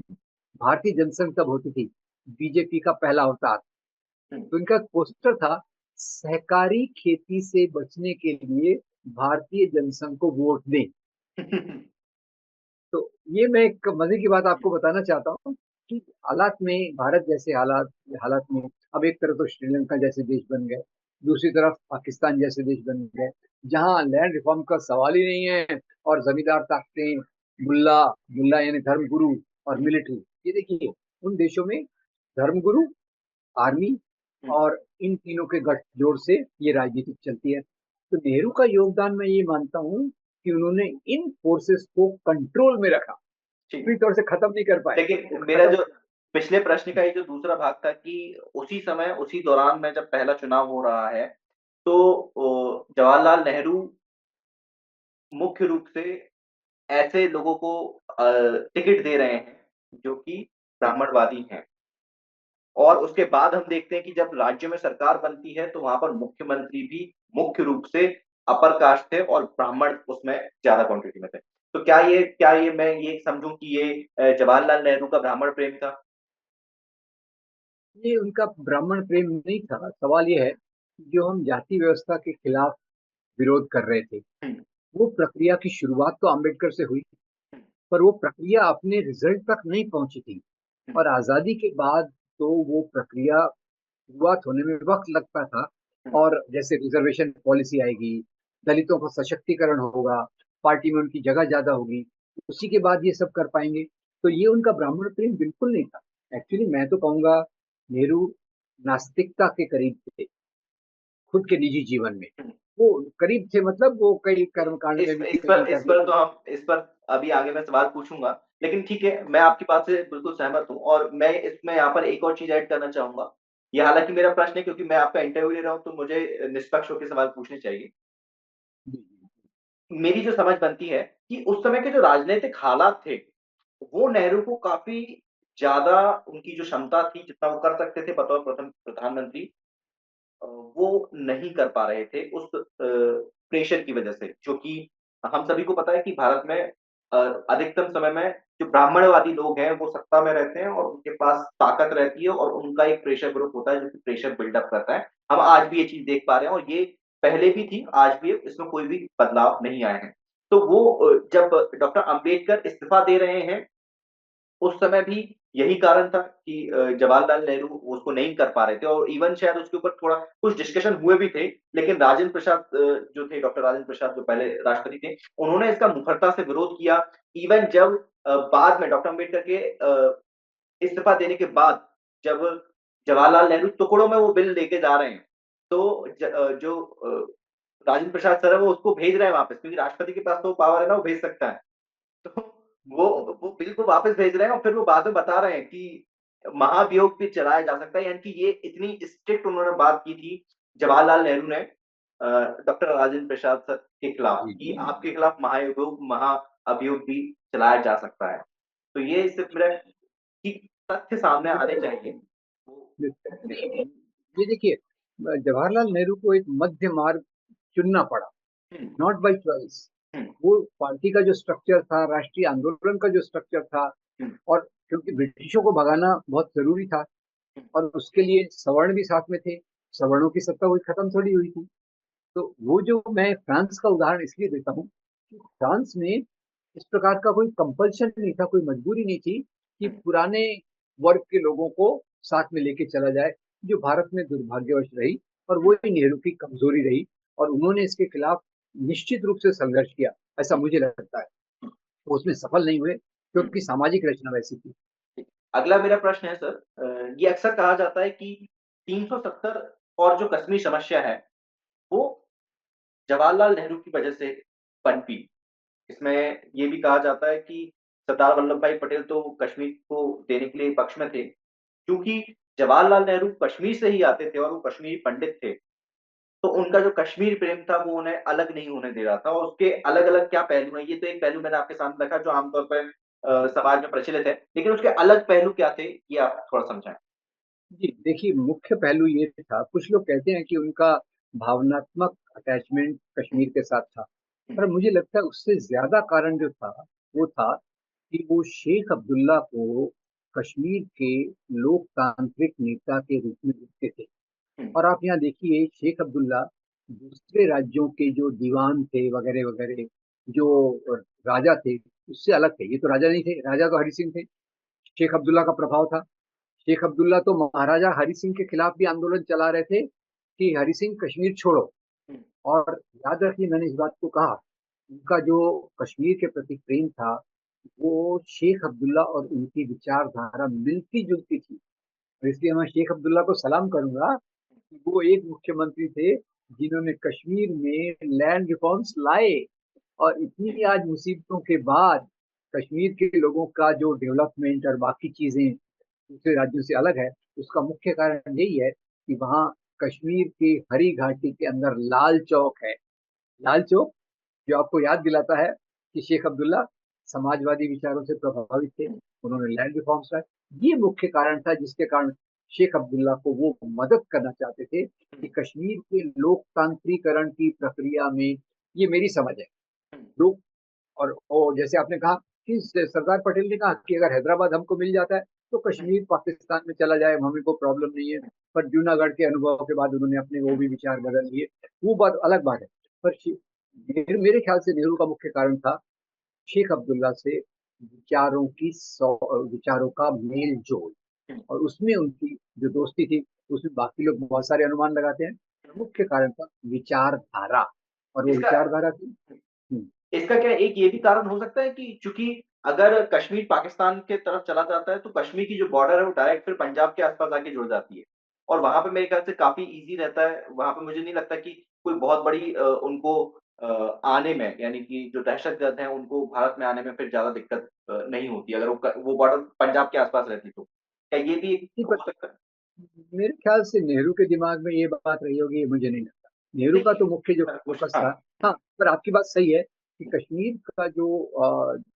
B: भारतीय जनसंघ तब होती थी, बीजेपी का पहला अवतार।
A: हुँ,
B: तो इनका पोस्टर था, सहकारी खेती से बचने के लिए भारतीय जनसंघ को वोट दें। तो ये मैं एक मजे की बात आपको बताना चाहता हूँ कि हालात में, भारत जैसे हालात हालात में अब एक तरफ तो श्रीलंका जैसे देश बन गए, दूसरी तरफ पाकिस्तान जैसे देश बन गए, जहाँ लैंड रिफॉर्म का सवाल ही नहीं है और जमींदार ताकतें, मुल्ला मुल्ला यानी धर्मगुरु और
A: हुँ,
B: मिलिट्री। ये देखिए, उन देशों में धर्मगुरु, आर्मी
A: हुँ,
B: और इन तीनों के गठजोड़ से ये राजनीति चलती है। तो नेहरू का योगदान मैं ये मानता हूँ कि उन्होंने इन फोर्सेस को कंट्रोल में रखा।
A: ठीक।
B: पूरी तौर से खत्म नहीं कर पाए, वो
A: लेकिन मेरा
B: खत्म।
A: जो पिछले प्रश्न का ये जो दूसरा भाग था कि उसी समय, उसी दौरान में जब पहला चुनाव हो रहा है, तो जवाहरलाल नेहरू मुख्य रूप से ऐसे लोगों को टिकट दे रहे हैं, जो कि ब्राह्मणवादी हैं। और उसके बाद हम देखते हैं कि जब राज्य में सरकार बनती है, तो वहाँ पर मुख्यमंत्री भी मुख्य रूप से अपर कास्ट थे और ब्राह्मण उसमें ज़्यादा क्वांटिटी में थे। तो क्या ये मैं ये समझूँ कि ये जवाहरलाल नेहरू का ब्राह्मण प्रेम था?
B: ये उनका ब्राह्मण प्रेम नहीं था। सवाल ये है कि जो हम जाति व्यवस्था के खिलाफ विरोध कर रहे थे,
A: हुँ,
B: वो प्रक्रिया की शुरुआत तो अम्बेडकर से हुई,
A: हुँ,
B: पर वो प्रक्रिया अपने रिजल्ट तक नहीं पहुंची थी।
A: हुँ,
B: और आजादी के बाद तो वो प्रक्रिया शुरुआत होने में वक्त लगता था।
A: हुँ,
B: और जैसे रिजर्वेशन पॉलिसी आएगी, दलितों का सशक्तिकरण होगा, पार्टी में उनकी जगह ज्यादा होगी, उसी के बाद ये सब कर पाएंगे। तो ये उनका ब्राह्मण प्रेम बिल्कुल नहीं था। एक्चुअली मैं तो कहूंगा नेहरू नास्तिकता के करीब थे खुद के निजी जीवन में।
A: हुँ।
B: वो करीब थे, मतलब वो कई कर्मकांड
A: इस
B: में भी
A: इस
B: नहीं
A: पर इस
B: करते
A: पर
B: थे।
A: तो हम इस पर अभी आगे मैं सवाल पूछूँगा। लेकिन ठीक है, मैं आपकी बात से बिल्कुल सहमत हूँ और मैं इसमें यहाँ पर एक और चीज़ ऐड करना चाहूँगा। ये हालाँकि मेरा प्रश्न है, क्योंकि मैं आपका इंटरव्यू ले रहा हूँ, तो मुझे निष्पक्ष होके सवाल पूछने चाहिए।
B: जी,
A: मेरी जो समझ बनती है कि उस समय के जो राजनैतिक हालात थे, वो नेहरू को काफ़ी ज़्यादा, उनकी जो क्षमता थी, जितना वो कर सकते थे बतौर प्रथम प्रधानमंत्री, वो नहीं कर पा रहे थे उस प्रेशर की वजह से। जो कि हम सभी को पता है कि भारत में अधिकतम समय में जो ब्राह्मणवादी लोग हैं, वो सत्ता में रहते हैं और उनके पास ताकत रहती है और उनका एक प्रेशर ग्रुप होता है, जो कि प्रेशर बिल्डअप करता है। हम आज भी ये चीज़ देख पा रहे हैं और ये पहले भी थी, आज भी है, इसमें कोई भी बदलाव नहीं आए हैं। तो वो जब डॉक्टर अम्बेडकर इस्तीफ़ा दे रहे हैं, उस समय भी यही कारण था कि जवाहरलाल नेहरू उसको नहीं कर पा रहे थे और इवन शायद उसके ऊपर थोड़ा कुछ डिस्कशन हुए भी थे, लेकिन राजेंद्र प्रसाद जो थे, डॉक्टर राजेंद्र प्रसाद जो पहले राष्ट्रपति थे, उन्होंने इसका मुखरता से विरोध किया। इवन जब बाद में डॉक्टर अम्बेडकर के इस्तीफा देने के बाद, जब जवाहरलाल नेहरू टुकड़ों में वो बिल लेके जा रहे हैं, तो जो राजेंद्र प्रसाद सर है, वो उसको भेज रहे हैं वापस, क्योंकि राष्ट्रपति के पास तो पावर है ना, वो भेज सकता है। तो वो
B: जी,
A: वो बिल को वापस भेज रहे हैं और फिर वो बाद में बता रहे हैं कि महाभियोग भी चलाया जा सकता है, यानी कि ये इतनी स्ट्रिक्ट उन्होंने बात की थी जवाहरलाल नेहरू ने डॉक्टर राजेंद्र प्रसाद सर के खिलाफ,
B: जी,
A: कि आपके खिलाफ महाअभियोग भी चलाया जा सकता है। तो ये सिर्फ मेरा कि तथ्य सामने आने चाहिए। वो
B: जी।
A: मेरा
B: नहीं, ये देखिए, जवाहरलाल नेहरू को एक मध्य मार्ग चुनना पड़ा,
A: हुँ,
B: नॉट बाय चॉइस।
A: हुँ,
B: वो पार्टी का जो स्ट्रक्चर था, राष्ट्रीय आंदोलन का जो स्ट्रक्चर था,
A: हुँ,
B: और क्योंकि ब्रिटिशों को भगाना बहुत जरूरी था,
A: हुँ,
B: और उसके लिए सवर्ण भी साथ में थे। सवर्णों की सत्ता कोई खत्म थोड़ी हुई थी। तो वो जो मैं फ्रांस का उदाहरण इसलिए देता हूँ कि फ्रांस में इस प्रकार का कोई कंपल्शन नहीं था, कोई मजबूरी नहीं थी कि
A: हुँ,
B: पुराने वर्ग के लोगों को साथ में लेके चला जाए, जो भारत में दुर्भाग्यवश रही। और वो
A: हुँ,
B: ही नेहरू की कमजोरी रही, और उन्होंने इसके खिलाफ निश्चित रूप से संघर्ष किया, ऐसा
A: हुँ,
B: मुझे लगता है।
A: हुँ,
B: वो उसमें सफल नहीं हुए
A: हुँ।
B: क्योंकि सामाजिक रचना वैसी थी।
A: ठीक। अगला मेरा प्रश्न है सर, ये अक्सर कहा जाता है कि 370 और जो कश्मीर समस्या है, वो जवाहरलाल नेहरू की वजह से पनपी। इसमें ये भी कहा जाता है कि सरदार वल्लभ भाई पटेल तो कश्मीर को देने के लिए पक्ष में थे, क्योंकि जवाहरलाल नेहरू कश्मीर से ही आते थे और वो कश्मीरी पंडित थे। तो उनका जो कश्मीर प्रेम था, वो उन्हें अलग नहीं होने दे रहा था और उसके अलग-अलग क्या पहलू हैं, ये तो एक पहलू मैंने आपके सामने रखा जो आमतौर पर समाज में प्रचलित है। लेकिन उसके अलग पहलू क्या थे, ये आप थोड़ा समझाएँ?
B: जी, देखिए, मुख्य पहलू ये था, कुछ लोग कहते हैं कि उनका भावनात्मक अटैचमेंट
A: हुँ,
B: कश्मीर के साथ था,
A: हुँ,
B: पर मुझे लगता है उससे ज्यादा कारण जो था, वो था कि वो शेख अब्दुल्ला को कश्मीर के लोकतांत्रिक नेता के रूप में देखते थे।
A: हुँ,
B: और आप यहाँ देखिए, शेख अब्दुल्ला दूसरे राज्यों के जो दीवान थे वगैरह वगैरह, जो राजा थे, उससे अलग थे। ये तो राजा नहीं थे, राजा तो हरि सिंह थे। शेख अब्दुल्ला का प्रभाव था। शेख अब्दुल्ला तो महाराजा हरि सिंह के खिलाफ भी आंदोलन चला रहे थे कि हरि सिंह कश्मीर छोड़ो।
A: हुँ,
B: और याद रखिए, मैंने इस बात को कहा, उनका जो कश्मीर के प्रति प्रेम था, वो शेख अब्दुल्ला और उनकी विचारधारा मिलती जुलती थी। और इसलिए मैं शेख अब्दुल्ला को सलाम करूंगा कि वो एक मुख्यमंत्री थे जिन्होंने कश्मीर में लैंड रिफॉर्म्स लाए। और
A: हुँ,
B: इतनी आज मुसीबतों के बाद कश्मीर के लोगों का जो डेवलपमेंट और बाकी चीजें दूसरे राज्यों से अलग है, उसका मुख्य कारण यही है कि वहाँ कश्मीर के हरी घाटी के अंदर लाल चौक है। लाल चौक जो आपको याद दिलाता है कि शेख अब्दुल्ला समाजवादी विचारों से प्रभावित थे, उन्होंने लैंड रिफॉर्म्स लाए। ये मुख्य कारण था जिसके कारण शेख अब्दुल्ला को वो मदद करना चाहते थे कि कश्मीर के लोकतांत्रिकरण की प्रक्रिया में, ये मेरी समझ है, लोग और जैसे आपने कहा कि सरदार पटेल ने कहा कि अगर हैदराबाद हमको मिल जाता है तो कश्मीर पाकिस्तान में चला जाए, हमें को प्रॉब्लम नहीं है। पर जूनागढ़ के अनुभव के बाद उन्होंने अपने वो भी विचार बदल लिए, वो बात अलग बात है। पर मेरे ख्याल से नेहरू का मुख्य कारण था शेख अब्दुल्ला से विचारों का मेल जोल, और उसमें उनकी जो दोस्ती थी, उसमें बाकी लोग बहुत सारे अनुमान लगाते हैं, मुख्य कारण था विचारधारा, और वो
A: इसका
B: विचारधारा थी। हम्म,
A: इसका क्या एक ये भी कारण हो सकता है कि चूँकि अगर कश्मीर पाकिस्तान के तरफ चला जाता है, तो कश्मीर की जो बॉर्डर है, वो डायरेक्ट फिर पंजाब के आस-पास आके जुड़ जाती है और वहाँ पे मेरे ख्याल से काफ़ी ईज़ी रहता है, वहाँ पे मुझे नहीं लगता कि कोई बहुत बड़ी उनको आने में यानी कि जो दहशतगर्द हैं, उनको भारत में आने में फिर ज़्यादा दिक्कत नहीं होती, अगर वो बॉर्डर पंजाब के आस-पास रहती तो। क्या ये भी
B: नहीं,
A: हो सकता है?
B: मेरे ख्याल से नेहरू के दिमाग में ये बात रही होगी, ये मुझे नहीं लगता। नेहरू का
A: नहीं,
B: तो मुख्य जो
A: मैं पूछ
B: फोकस
A: हाँ,
B: था। हाँ, पर आपकी बात सही है कि कश्मीर का जो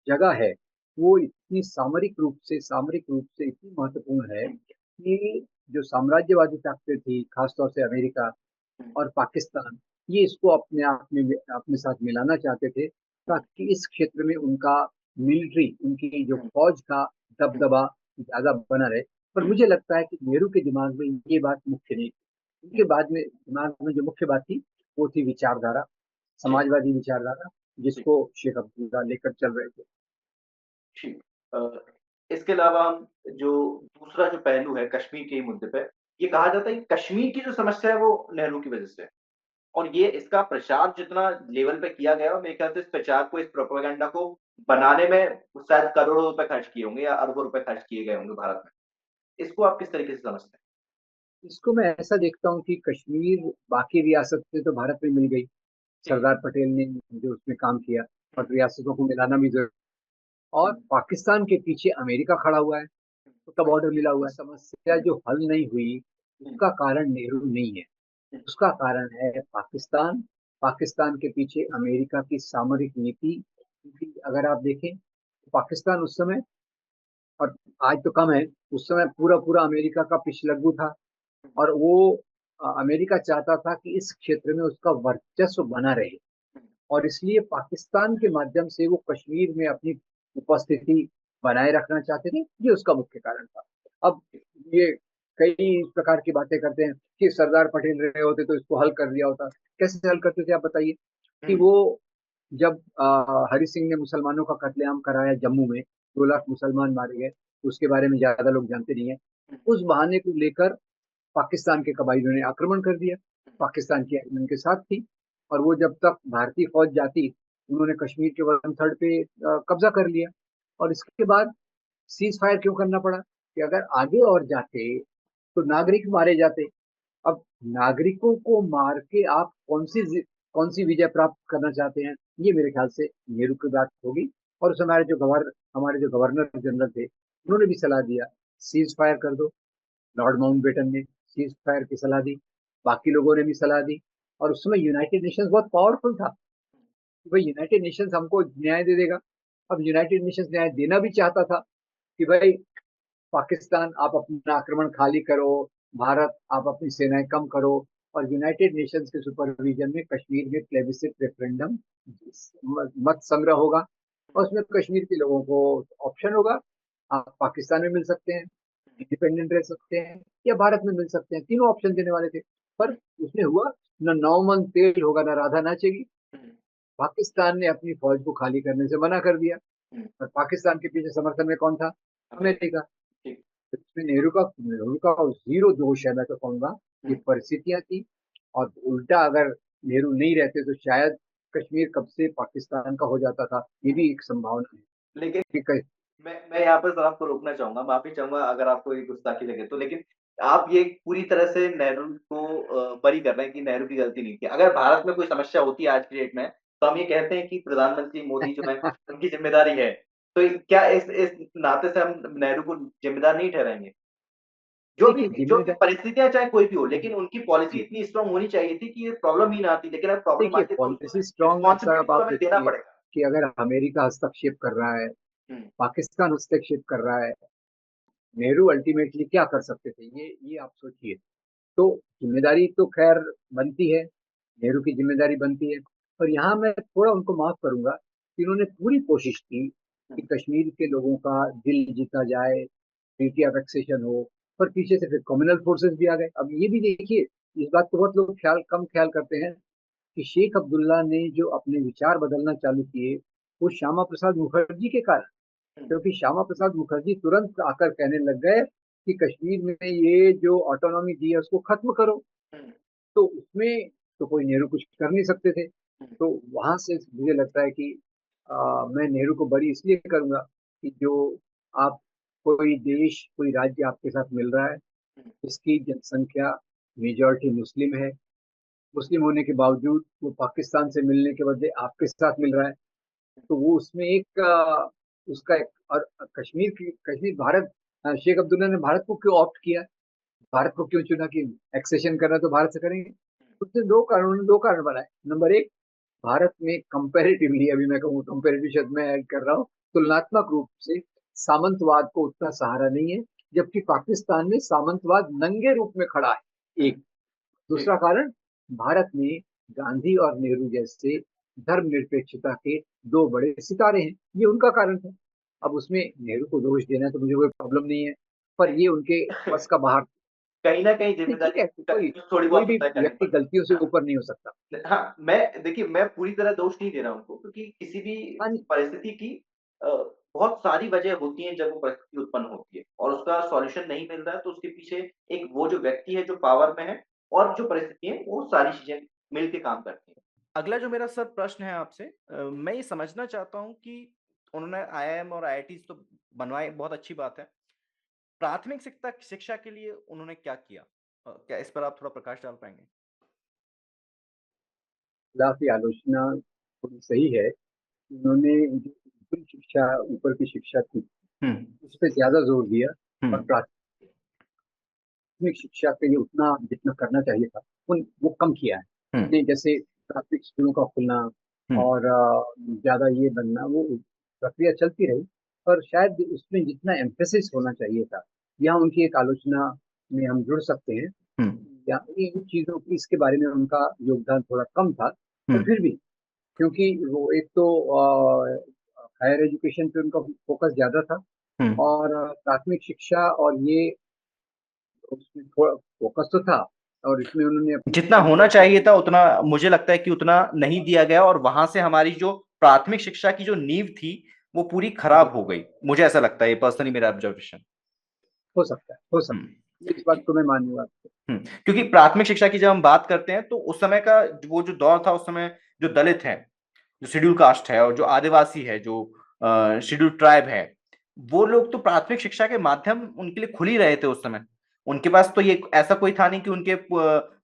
B: जगह है, वो इतनी सामरिक रूप से इतनी महत्वपूर्ण है कि जो साम्राज्यवादी ताकतें थी, खासतौर से अमेरिका और पाकिस्तान, ये इसको अपने आप में अपने साथ मिलाना चाहते थे, ताकि इस क्षेत्र में उनका मिलिट्री, उनकी जो फौज का दबदबा ज्यादा बना रहे। पर मुझे लगता है कि नेहरू के दिमाग में ये बात मुख्य नहीं थी। उनके बाद में दिमाग में जो मुख्य बात थी, वो थी विचारधारा,
A: ठीक,
B: समाजवादी विचारधारा,
A: ठीक,
B: जिसको शेख अब्दुल्ला लेकर चल रहे थे।
A: ठीक। इसके अलावा हम जो दूसरा जो पहलू है कश्मीर के ही मुद्दे पे, ये कहा जाता है कि कश्मीर की जो समस्या है वो नेहरू की वजह से है और ये इसका प्रचार जितना लेवल पे किया गया और मेरे ख्याल से इस प्रचार को, इस प्रोपेगेंडा को बनाने में शायद करोड़ों रुपए खर्च किए होंगे या अरबों रुपए खर्च किए गए होंगे भारत में। इसको आप किस तरीके से समझते
B: इसको मैं ऐसा देखता हूँ कि कश्मीर बाकी रियासत से तो भारत में मिल गई,
A: हैं?
B: सरदार पटेल ने जो उसमें काम किया,
A: हुँ,
B: और रियासतों को मिलाना भी जरूरी, और
A: हुँ,
B: पाकिस्तान के पीछे अमेरिका खड़ा हुआ है, उसका बॉर्डर मिला हुआ है। समस्या जो हल नहीं हुई,
A: हुँ,
B: उसका कारण नेहरू नहीं है,
A: हुँ,
B: उसका कारण है पाकिस्तान। पाकिस्तान के पीछे अमेरिका की सामरिक नीति, क्योंकि अगर आप देखें तो पाकिस्तान उस समय, और आज तो कम है, उस समय पूरा पूरा अमेरिका का पिछलग्गू था, और वो अमेरिका चाहता था कि इस क्षेत्र में उसका वर्चस्व बना रहे,
A: हुँ,
B: और इसलिए पाकिस्तान के माध्यम से वो कश्मीर में अपनी उपस्थिति बनाए रखना चाहते थे। ये उसका मुख्य कारण था। अब ये कई प्रकार की बातें करते हैं कि सरदार पटेल रहे होते तो इसको हल कर दिया होता। कैसे हल करते थे आप बताइए? कि
A: हुँ,
B: वो जब हरि सिंह ने मुसलमानों का कत्लेआम कराया जम्मू में, 2 लाख मुसलमान मारे गए, उसके बारे में ज्यादा लोग जानते नहीं है।
A: हुँ,
B: उस बहाने को लेकर पाकिस्तान के कबायलियों ने आक्रमण कर दिया। पाकिस्तान की आर्मी उनके साथ थी, और वो जब तक भारतीय फौज जाती, उन्होंने कश्मीर के 1/3 पे कब्जा कर लिया। और इसके बाद सीज फायर क्यों करना पड़ा? कि अगर आगे और जाते तो नागरिक मारे जाते। अब नागरिकों को मार के आप कौन सी विजय प्राप्त करना चाहते हैं? ये मेरे ख्याल से नेहरू की बात होगी। और उस समय हमारे जो गवर्नर जनरल थे, उन्होंने भी सलाह दिया, सीज फायर कर दो। लॉर्ड माउंटबेटन ने सीज फायर की सलाह दी, बाकी लोगों ने भी सलाह दी। और उस समय यूनाइटेड नेशंस बहुत पावरफुल था कि भाई यूनाइटेड नेशंस हमको न्याय दे देगा। अब यूनाइटेड नेशंस न्याय देना भी चाहता था कि भाई पाकिस्तान आप अपना आक्रमण खाली करो, भारत आप अपनी सेनाएं कम करो, और यूनाइटेड नेशंस के सुपरविजन में कश्मीर में प्लेबिसिट रेफरेंडम मत संग्रह होगा, और उसमें कश्मीर के लोगों को ऑप्शन होगा, आप पाकिस्तान में मिल सकते हैं, इंडिपेंडेंट रह सकते हैं, या भारत में मिल सकते हैं। तीनों ऑप्शन देने वाले थे। पर उसमें हुआ न, नौ मन तेल होगा न राधा नाचेगी।
A: हुँ,
B: पाकिस्तान ने अपनी फौज को खाली करने से मना कर दिया,
A: हुँ,
B: और पाकिस्तान के पीछे समर्थन में कौन था?
A: America,
B: America.
A: ठीक।
B: इसमें नेहरू का जीरो दोष है, मैं तो कहूंगा। ये
A: हुँ,
B: परिस्थितियां थी, और उल्टा अगर नेहरू नहीं रहते तो शायद कश्मीर कब से पाकिस्तान का हो जाता था। ये
A: हुँ,
B: भी एक संभावना है
A: लेकिन
B: कि
A: मैं यहाँ पर ज़रा आपको रोकना चाहूँगा, माफ़ी चाहूँगा अगर आपको ये गुस्ताखी लगे तो, लेकिन आप ये पूरी तरह से नेहरू को बरी कर रहे हैं कि नेहरू की गलती नहीं थी। अगर भारत में कोई समस्या होती है आज की डेट में, तो हम ये कहते हैं कि प्रधानमंत्री मोदी जो हैं, उनकी ज़िम्मेदारी है। तो क्या इस नाते से हम नेहरू को जिम्मेदार नहीं ठहराएंगे?
B: देखिए
A: जो भी
B: जिम्मेदारी,
A: परिस्थितियां चाहे कोई भी हो, लेकिन उनकी पॉलिसी इतनी स्ट्रांग होनी चाहिए थी कि ये प्रॉब्लम ही ना आती, लेकिन अब प्रॉब्लम
B: देखिए
A: आती है तो उसको
B: पॉलिसी स्ट्रांग है साहब,
A: रिस्पॉन्सिबिलिटी तो
B: आप
A: हमें देना
B: देखिए
A: पड़ेगा।
B: कि अगर अमेरिका हस्तक्षेप कर रहा है,
A: हम्म।
B: पाकिस्तान हस्तक्षेप कर रहा है, नेहरू अल्टीमेटली क्या कर सकते थे, ये आप सोचिए। तो जिम्मेदारी तो खैर बनती है, नेहरू की जिम्मेदारी बनती है। और यहाँ मैं थोड़ा उनको माफ करूंगा कि उन्होंने पूरी कोशिश की कि
A: हम्म।
B: कश्मीर के लोगों का दिल जीता जाए, ट्रीटी ऑफ एक्सेशन हो, पर पीछे से फिर कम्युनल फोर्सेस भी आ गए। अब ये भी देखिए, इस बात को बहुत लोग कम ख्याल करते हैं कि शेख अब्दुल्ला ने जो अपने विचार बदलना चालू किए, वो श्यामा प्रसाद मुखर्जी के कारण,
A: हम्म।
B: क्योंकि श्यामा प्रसाद मुखर्जी तुरंत आकर कहने लग गए कि कश्मीर में ये जो ऑटोनॉमी दी है उसको खत्म करो।
A: हम्म।
B: तो उसमें तो कोई नेहरू कुछ कर नहीं सकते थे।
A: हम्म।
B: तो वहां से मुझे लगता है कि मैं नेहरू को बड़ी इसलिए करूंगा कि जो आप, कोई देश कोई राज्य आपके साथ मिल रहा है,
A: हम्म।
B: इसकी जनसंख्या मेजॉरिटी मुस्लिम है, मुस्लिम होने के बावजूद वो पाकिस्तान से मिलने के बदले आपके साथ मिल रहा है। तो वो उसमें एक उसका एक, और कश्मीर भारत, शेख अब्दुल्ला ने भारत को क्यों ऑप्ट किया, भारत को क्यों चुना कि एक्सेशन करना तो भारत से करेंगे? उसने दो कारण बनाए। नंबर एक, भारत में कंपैरेटिवली, अभी मैं कहूँ कंपैरेटिव शब्द मैं ऐड कर रहा हूँ, तुलनात्मक रूप से सामंतवाद को उतना सहारा नहीं है, जबकि पाकिस्तान में सामंतवाद नंगे रूप में खड़ा है।
A: हम्म।
B: एक
A: ठीक।
B: दूसरा कारण, भारत में गांधी और नेहरू जैसे धर्मनिरपेक्षता के दो बड़े सितारे हैं, ये उनका कारण था। अब उसमें नेहरू को दोष देना तो मुझे कोई प्रॉब्लम नहीं है, पर ये उनके बस का बाहर।
A: कहीं ना कहीं
B: नहीं, ठीक
A: जिम्मेदारी
B: है, कोई
A: थोड़ी
B: कोई
A: बहुत तो
B: भी
A: तय करनी
B: व्यक्ति
A: पड़ती
B: गलतियों से
A: है। हाँ।
B: ऊपर नहीं हो सकता।
A: हाँ, मैं देखिए, मैं पूरी तरह दोष नहीं दे रहा हूँ उनको, क्योंकि किसी भी
B: हाँ,
A: परिस्थिति की अ, बहुत सारी वजह होती हैं जब वो परिस्थिति उत्पन्न होती है और उसका सॉल्यूशन नहीं मिल रहा है, तो उसके पीछे एक वो जो व्यक्ति है जो पावर में है, और जो परिस्थिति है वो सारी चीजें मिल के काम करती हैं। अगला जो मेरा सर प्रश्न है आपसे, मैं ये समझना चाहता हूँ कि उन्होंने आईआईएम और आईआईटीज़ तो बनवाए, बहुत अच्छी बात है। प्राथमिक शिक्षा शिक्षा के लिए उन्होंने क्या किया? क्या इस पर आप थोड़ा प्रकाश डाल पाएँगे?
B: खिलाफ की आलोचना थोड़ी सही है। उन्होंने जो ऊपरी शिक्षा, ऊपर की शिक्षा थी,
A: हुँ।
B: उस पर ज्यादा जोर दिया,
A: हुँ।
B: और प्राथमिक शिक्षा के लिए उतना जितना करना चाहिए था उन वो कम किया है।
A: हुँ।
B: नहीं, जैसे प्राथमिक स्कूलों का खुलना
A: हुँ।
B: और ज्यादा ये बनना, वो प्रक्रिया चलती रही, पर शायद उसमें जितना एम्फेसिस होना चाहिए था, यहाँ उनकी एक आलोचना में हम जुड़ सकते हैं।
A: हुँ।
B: या इन चीजों की, इसके बारे में उनका योगदान थोड़ा कम था,
A: हुँ।
B: पर फिर भी, क्योंकि वो एक तो हायर एजुकेशन पे उनका फोकस ज्यादा था,
A: हुँ।
B: और प्राथमिक शिक्षा और ये, उसमें थोड़ा फोकस तो था, और इसमें उन्होंने अपनी
A: जितना
B: कम
A: होना
B: फोकस।
A: चाहिए था उतना मुझे लगता है कि उतना नहीं दिया गया, और वहां से हमारी जो प्राथमिक शिक्षा की जो नींव थी वो पूरी खराब हो गई। मुझे ऐसा लगता है, ये पर्सनली मेरा ऑब्जर्वेशन।
B: हो सकता है, हो सकता
A: हम्म।
B: है, इस बात को मैं मानूंगा आपको।
A: क्योंकि प्राथमिक शिक्षा की जब हम बात करते हैं तो उस समय का वो जो दौर था, उस समय जो दलित है, जो शेड्यूल कास्ट है, और जो आदिवासी है, जो शेड्यूल ट्राइब है, वो लोग तो प्राथमिक शिक्षा के माध्यम उनके लिए खुल ही रहे थे उस समय। उनके पास तो ये ऐसा कोई था नहीं कि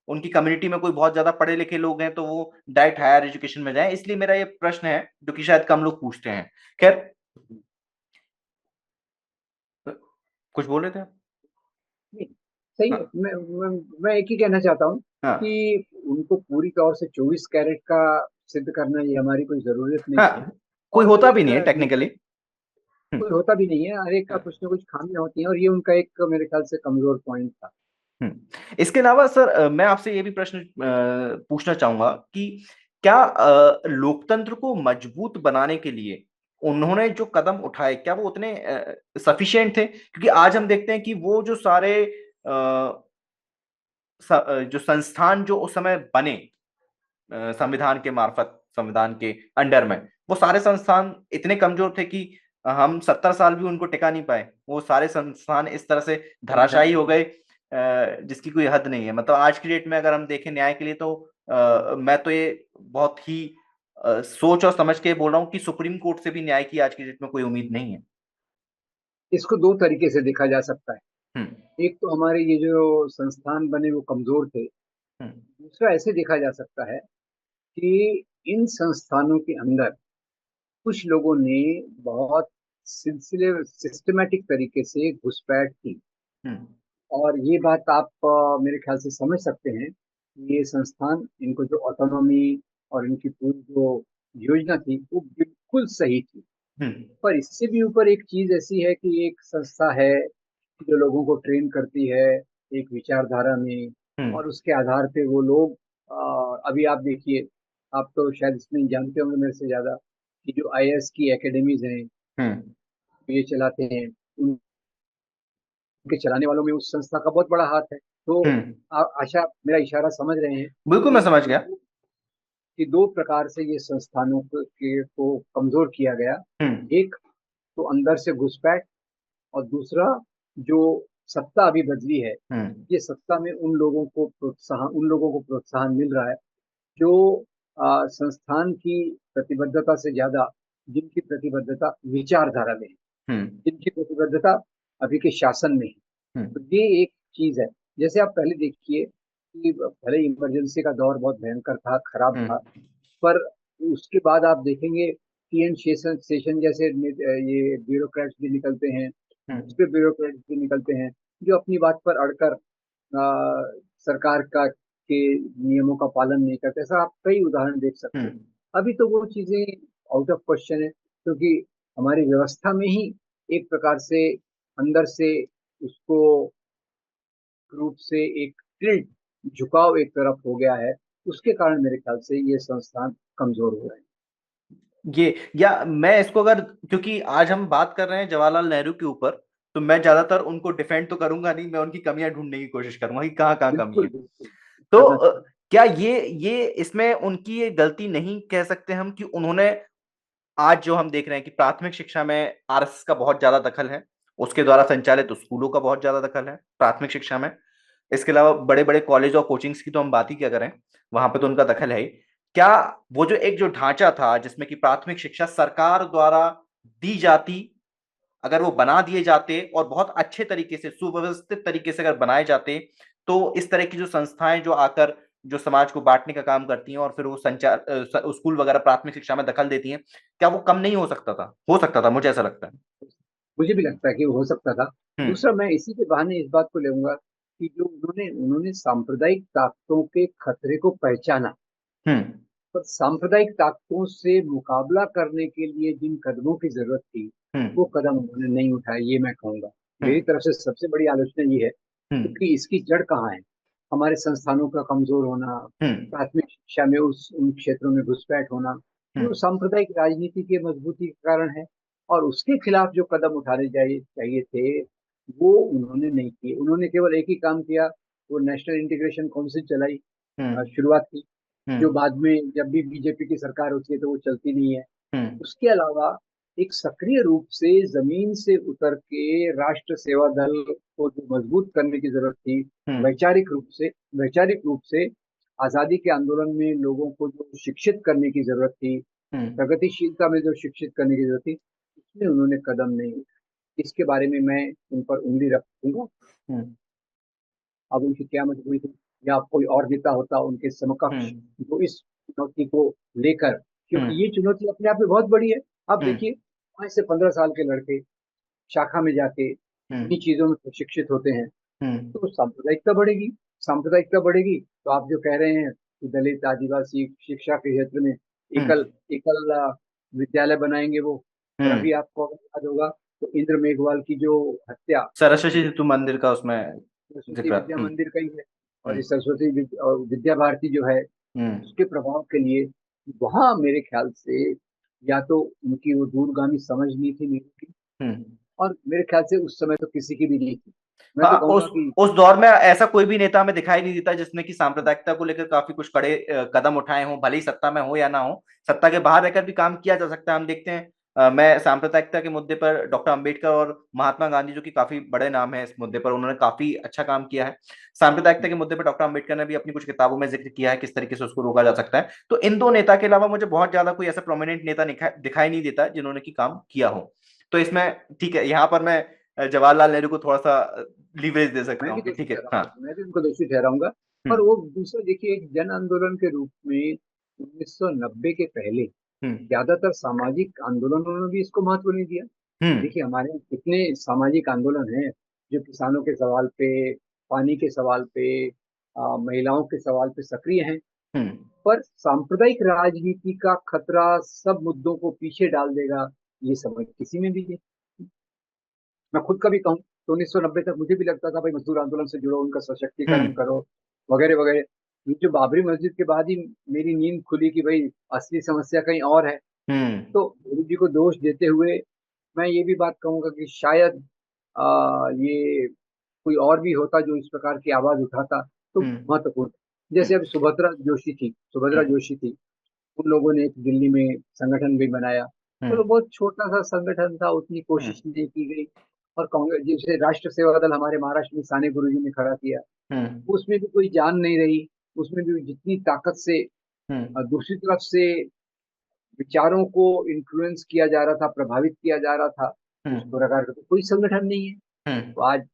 A: उनकी कम्युनिटी में कोई बहुत ज्यादा पढ़े लिखे लोग हैं तो वो डायरेक्ट हायर एजुकेशन में जाएं। इसलिए मेरा ये प्रश्न है जो कि शायद कम लोग पूछते हैं। खैर, कुछ बोल रहे थे आप?
B: नहीं, सही है।
A: हाँ।
B: मैं एक ही कहना चाहता हूँ
A: हाँ।
B: कि उनको पूरी तौर से 24 कैरेट का सिद्ध करना, ये हमारी कोई जरूरत नहीं है।
A: हाँ, कोई
B: और
A: होता भी नहीं है
B: फिर दूसरा,
A: टेक्निकली।
B: कोई होता भी नहीं है, हर एक का
A: हाँ।
B: कुछ ना कुछ खामियां होती हैं, और ये उनका एक मेरे ख्याल से कमजोर पॉइंट था।
A: इसके अलावा सर, मैं आपसे ये भी प्रश्न पूछना चाहूंगा कि क्या लोकतंत्र को मजबूत बनाने के लिए उन्होंने जो कदम उठाए, क्या वो उतने सफिशिएंट थे? क्योंकि आज हम देखते हैं कि वो जो सारे जो संस्थान जो उस समय बने संविधान के मार्फत, संविधान के अंडर में, वो सारे संस्थान इतने कमजोर थे कि हम 70 साल भी उनको टिका नहीं पाए। वो सारे संस्थान इस तरह से धराशायी हो गए जिसकी कोई हद नहीं है। मतलब आज की डेट में अगर हम देखें न्याय के लिए, तो मैं तो ये बहुत ही सोच और समझ के बोल रहा हूँ कि सुप्रीम कोर्ट से भी न्याय की आज की डेट में कोई उम्मीद नहीं है।
B: इसको दो तरीके से देखा जा सकता है।
A: हम्म।
B: एक तो हमारे ये जो संस्थान बने वो कमजोर थे।
A: हम्म।
B: दूसरा ऐसे देखा जा सकता है कि इन संस्थानों के अंदर कुछ लोगों ने बहुत सिलसिले सिस्टमेटिक तरीके से घुसपैठ की।
A: हम्म
B: और ये बात आप मेरे ख्याल से समझ सकते हैं कि ये संस्थान, इनको जो ऑटोनॉमी और इनकी पूरी जो योजना थी वो बिल्कुल सही थी।
A: हम्म
B: पर इससे भी ऊपर एक चीज ऐसी है कि एक संस्था है जो लोगों को ट्रेन करती है एक विचारधारा में,
A: हम्म
B: और उसके आधार पे वो लोग अभी आप देखिए, आप तो शायद इसमें जानते होंगे मेरे से ज्यादा, कि जो आईएएस की एकेडमीज हैं
A: हम्म
B: ये चलाते हैं, उनके चलाने वालों में उस संस्था का बहुत बड़ा हाथ है। तो
A: हम्म
B: आशा मेरा इशारा समझ रहे हैं
A: बिल्कुल मैं समझ गया।
B: कि दो प्रकार से ये संस्थानों को कमजोर किया गया।
A: हम्म
B: एक तो अंदर से घुसपैठ, और दूसरा जो सत्ता अभी बदली है,
A: हम्म
B: ये सत्ता में उन लोगों को प्रोत्साहन मिल रहा है जो संस्थान की प्रतिबद्धता से ज्यादा, जिनकी प्रतिबद्धता विचारधारा में है,
A: हम्म
B: जिनकी प्रतिबद्धता अभी के शासन में है। तो
A: हम्म
B: ये एक चीज है। जैसे आप पहले देखिए कि भले इमरजेंसी का दौर बहुत भयंकर था, खराब था,
A: हम्म
B: पर उसके बाद आप देखेंगे टीएन शेषन सेशन जैसे ये ब्यूरोक्रेट्स भी निकलते हैं,
A: हम्म
B: दूसरे ब्यूरोक्रेट्स भी निकलते हैं जो अपनी बात पर अड़कर सरकार का के नियमों का पालन नहीं करते। ऐसा आप कई उदाहरण देख सकते हैं।
A: हम्म
B: अभी तो वो चीजें आउट ऑफ क्वेश्चन है, क्योंकि हमारी व्यवस्था में ही एक प्रकार से अंदर से उसको रूप से एक टिल्ट, झुकाव एक तरफ हो गया है। उसके कारण मेरे ख्याल से ये संस्थान कमजोर हो रहे हैं।
A: ये या मैं इसको अगर, क्योंकि आज हम बात कर रहे हैं जवाहरलाल नेहरू के ऊपर, तो मैं ज्यादातर उनको डिफेंड तो करूंगा नहीं, मैं उनकी कमियां ढूंढने की कोशिश करूंगा कि कहाँ कहाँ कमी
B: बिल्कुल
A: है।
B: बिल्कुल
A: तो
B: करना चाहिए।
A: क्या ये इसमें उनकी ये गलती नहीं कह सकते हम कि उन्होंने, आज जो हम देख रहे हैं कि प्राथमिक शिक्षा में आरएसएस का बहुत ज्यादा दखल है, उसके द्वारा संचालित स्कूलों का बहुत ज्यादा दखल है प्राथमिक शिक्षा में। इसके अलावा बड़े बड़े कॉलेज और कोचिंग्स की तो हम बात ही क्या करें, वहां पे तो उनका दखल है ही। क्या वो जो एक जो ढांचा था जिसमें कि प्राथमिक शिक्षा सरकार द्वारा दी जाती, अगर वो बना दिए जाते और बहुत अच्छे तरीके से सुव्यवस्थित तरीके से अगर बनाए जाते, तो इस तरह की जो संस्थाएं जो आकर जो समाज को बांटने का काम करती हैं और फिर वो स्कूल वगैरह प्राथमिक शिक्षा में दखल देती हैं, क्या वो कम नहीं हो सकता था? हो सकता था, मुझे ऐसा लगता है।
B: मुझे भी लगता है कि वो हो सकता था।
A: हम्म
B: दूसरा, मैं इसी के बहाने इस बात को लेऊंगा कि जो उन्होंने उन्होंने सांप्रदायिक ताकतों के खतरे को पहचाना,
A: हम्म
B: पर सांप्रदायिक ताकतों से मुकाबला करने के लिए जिन कदमों की जरूरत थी,
A: हम्म
B: वो कदम उन्होंने नहीं उठाए, ये मैं कहूंगा। मेरी
A: हम्म
B: तरफ से सबसे बड़ी आलोचना ये है,
A: हम्म
B: क्योंकि इसकी जड़ कहाँ है? हमारे संस्थानों का कमजोर होना,
A: हम्म
B: प्राथमिक शिक्षा में उन क्षेत्रों में घुसपैठ होना, जो
A: हम्म
B: सांप्रदायिक राजनीति के मजबूती के कारण है। और उसके खिलाफ जो कदम उठाने चाहिए थे, वो उन्होंने नहीं किए। उन्होंने केवल एक ही काम किया, वो नेशनल इंटीग्रेशन काउंसिल चलाई,
A: हम्म
B: शुरुआत की, जो
A: हम्म
B: बाद में जब भी बीजेपी की सरकार होती है तो वो चलती नहीं है।
A: हम्म
B: उसके अलावा एक सक्रिय रूप से जमीन से उतर के राष्ट्र सेवा दल को जो मजबूत करने की जरूरत थी,
A: हम्म
B: वैचारिक रूप से आजादी के आंदोलन में लोगों को जो शिक्षित करने की जरूरत थी,
A: हम्म
B: प्रगतिशीलता में जो शिक्षित करने की जरूरत थी, उसमें उन्होंने कदम नहीं उठाए। इसके बारे में मैं उन पर उंगली रखूंगा।
A: हम्म
B: अब उनकी क्या मजबूरी थी, या कोई और नेता होता उनके समकक्ष
A: हम्म
B: जो इस चुनौती को लेकर, क्योंकि
A: हम्म
B: ये चुनौती अपने आप में बहुत बड़ी है। आप
A: हम्म
B: देखिए, 5 से 15 साल के लड़के शाखा में जाके इन्हीं
A: हम्म
B: चीजों में प्रशिक्षित होते हैं,
A: हम्म
B: तो सांप्रदायिकता बढ़ेगी। सांप्रदायिकता बढ़ेगी तो आप जो कह रहे हैं कि दलित आदिवासी शिक्षा के क्षेत्र में एकल
A: हम्म
B: एकल विद्यालय बनाएंगे वो। और
A: हम्म
B: अभी आपको अगर याद होगा तो इंद्र मेघवाल की जो हत्या,
A: सरस्वती सेतु मंदिर का उसमें
B: सरस्वती
A: जिक्र।
B: विद्या मंदिर का ही है। और
A: हम्म
B: ये और विद्या भारती जो है,
A: हम्म
B: उसके प्रभाव के लिए वहां मेरे ख्याल से या तो उनकी वो दूरगामी समझ नहीं थी नीति की,
A: हम्म
B: और मेरे ख्याल से उस समय तो किसी की भी नहीं थी। मैं तो
A: हाँ,
B: कहूंगा कि
A: उस दौर में ऐसा कोई भी नेता हमें दिखाई नहीं देता जिसने कि सांप्रदायिकता को लेकर काफी कुछ कड़े कदम उठाए हों, भले ही सत्ता में हो या ना हो। सत्ता के बाहर रहकर भी काम किया जा सकता है, हम देखते हैं। मैं सांप्रदायिकता के मुद्दे पर डॉक्टर अंबेडकर और महात्मा गांधी, जो कि काफी बड़े नाम है इस मुद्दे पर, उन्होंने काफी अच्छा काम किया है। सांप्रदायिकता के मुद्दे पर डॉक्टर अंबेडकर ने भी अपनी कुछ किताबों में जिक्र किया है किस तरीके से उसको रोका जा सकता है। तो इन दो नेता के अलावा मुझे बहुत ज्यादा कोई ऐसा प्रोमिनेंट नेता दिखाई नहीं देता जिन्होंने की काम किया हो। तो इसमें ठीक है, यहाँ पर मैं जवाहरलाल नेहरू को थोड़ा सा लीवरेज दे सकता
B: मैं भी
A: हूँ कि
B: दोषी
A: ठीक है।
B: ठहराऊंगा,
A: हाँ।
B: मैं भी उनको दोषी ठहराऊंगा। पर
A: हम्म
B: वो दूसरा देखिए, एक जन आंदोलन के रूप में 1990 के पहले
A: हम्म
B: ज्यादातर सामाजिक आंदोलनों ने भी इसको महत्व नहीं दिया।
A: हम्म।
B: देखिए हमारे यहाँ कितने सामाजिक आंदोलन हैं जो किसानों के सवाल पे, पानी के सवाल पे, महिलाओं के सवाल पे सक्रिय हैं।
A: हम्म।
B: पर सांप्रदायिक राजनीति का खतरा सब मुद्दों को पीछे डाल देगा, ये समझ किसी में भी नहीं। मैं खुद का भी कहूँ तो 1990 तक मुझे भी लगता था भाई मजदूर आंदोलन से जुड़ो, उनका सशक्तिकरण
A: हम्म।
B: करो, वगैरह वगैरह। ये जो बाबरी मस्जिद के बाद ही मेरी नींद खुली कि भाई असली समस्या कहीं और है।
A: हम्म।
B: तो मोदी जी को दोष देते हुए मैं ये भी बात कहूंगा कि शायद ये कोई और भी होता जो इस प्रकार की आवाज उठाता तो
A: हम्म।
B: महत्वपूर्ण। जैसे
A: हम्म।
B: अब सुभद्रा
A: हम्म।
B: जोशी थी, उन लोगों ने एक दिल्ली में संगठन भी बनाया।
A: हम्म।
B: चलो बहुत छोटा सा संगठन था, उतनी
A: हम्म।
B: कोशिश नहीं की गई। और कांग्रेस जैसे राष्ट्र सेवा दल हमारे महाराष्ट्र में साने गुरुजी ने खड़ा किया,
A: हम्म।
B: उसमें भी कोई जान नहीं रही। उसमें भी जितनी ताकत से
A: हम्म।
B: दूसरी तरफ से विचारों को इन्फ्लुएंस किया जा रहा था, प्रभावित किया जा रहा था, उस
A: हम्म।
B: प्रकार का तो कोई संगठन नहीं है।
A: हम्म।
B: तो आज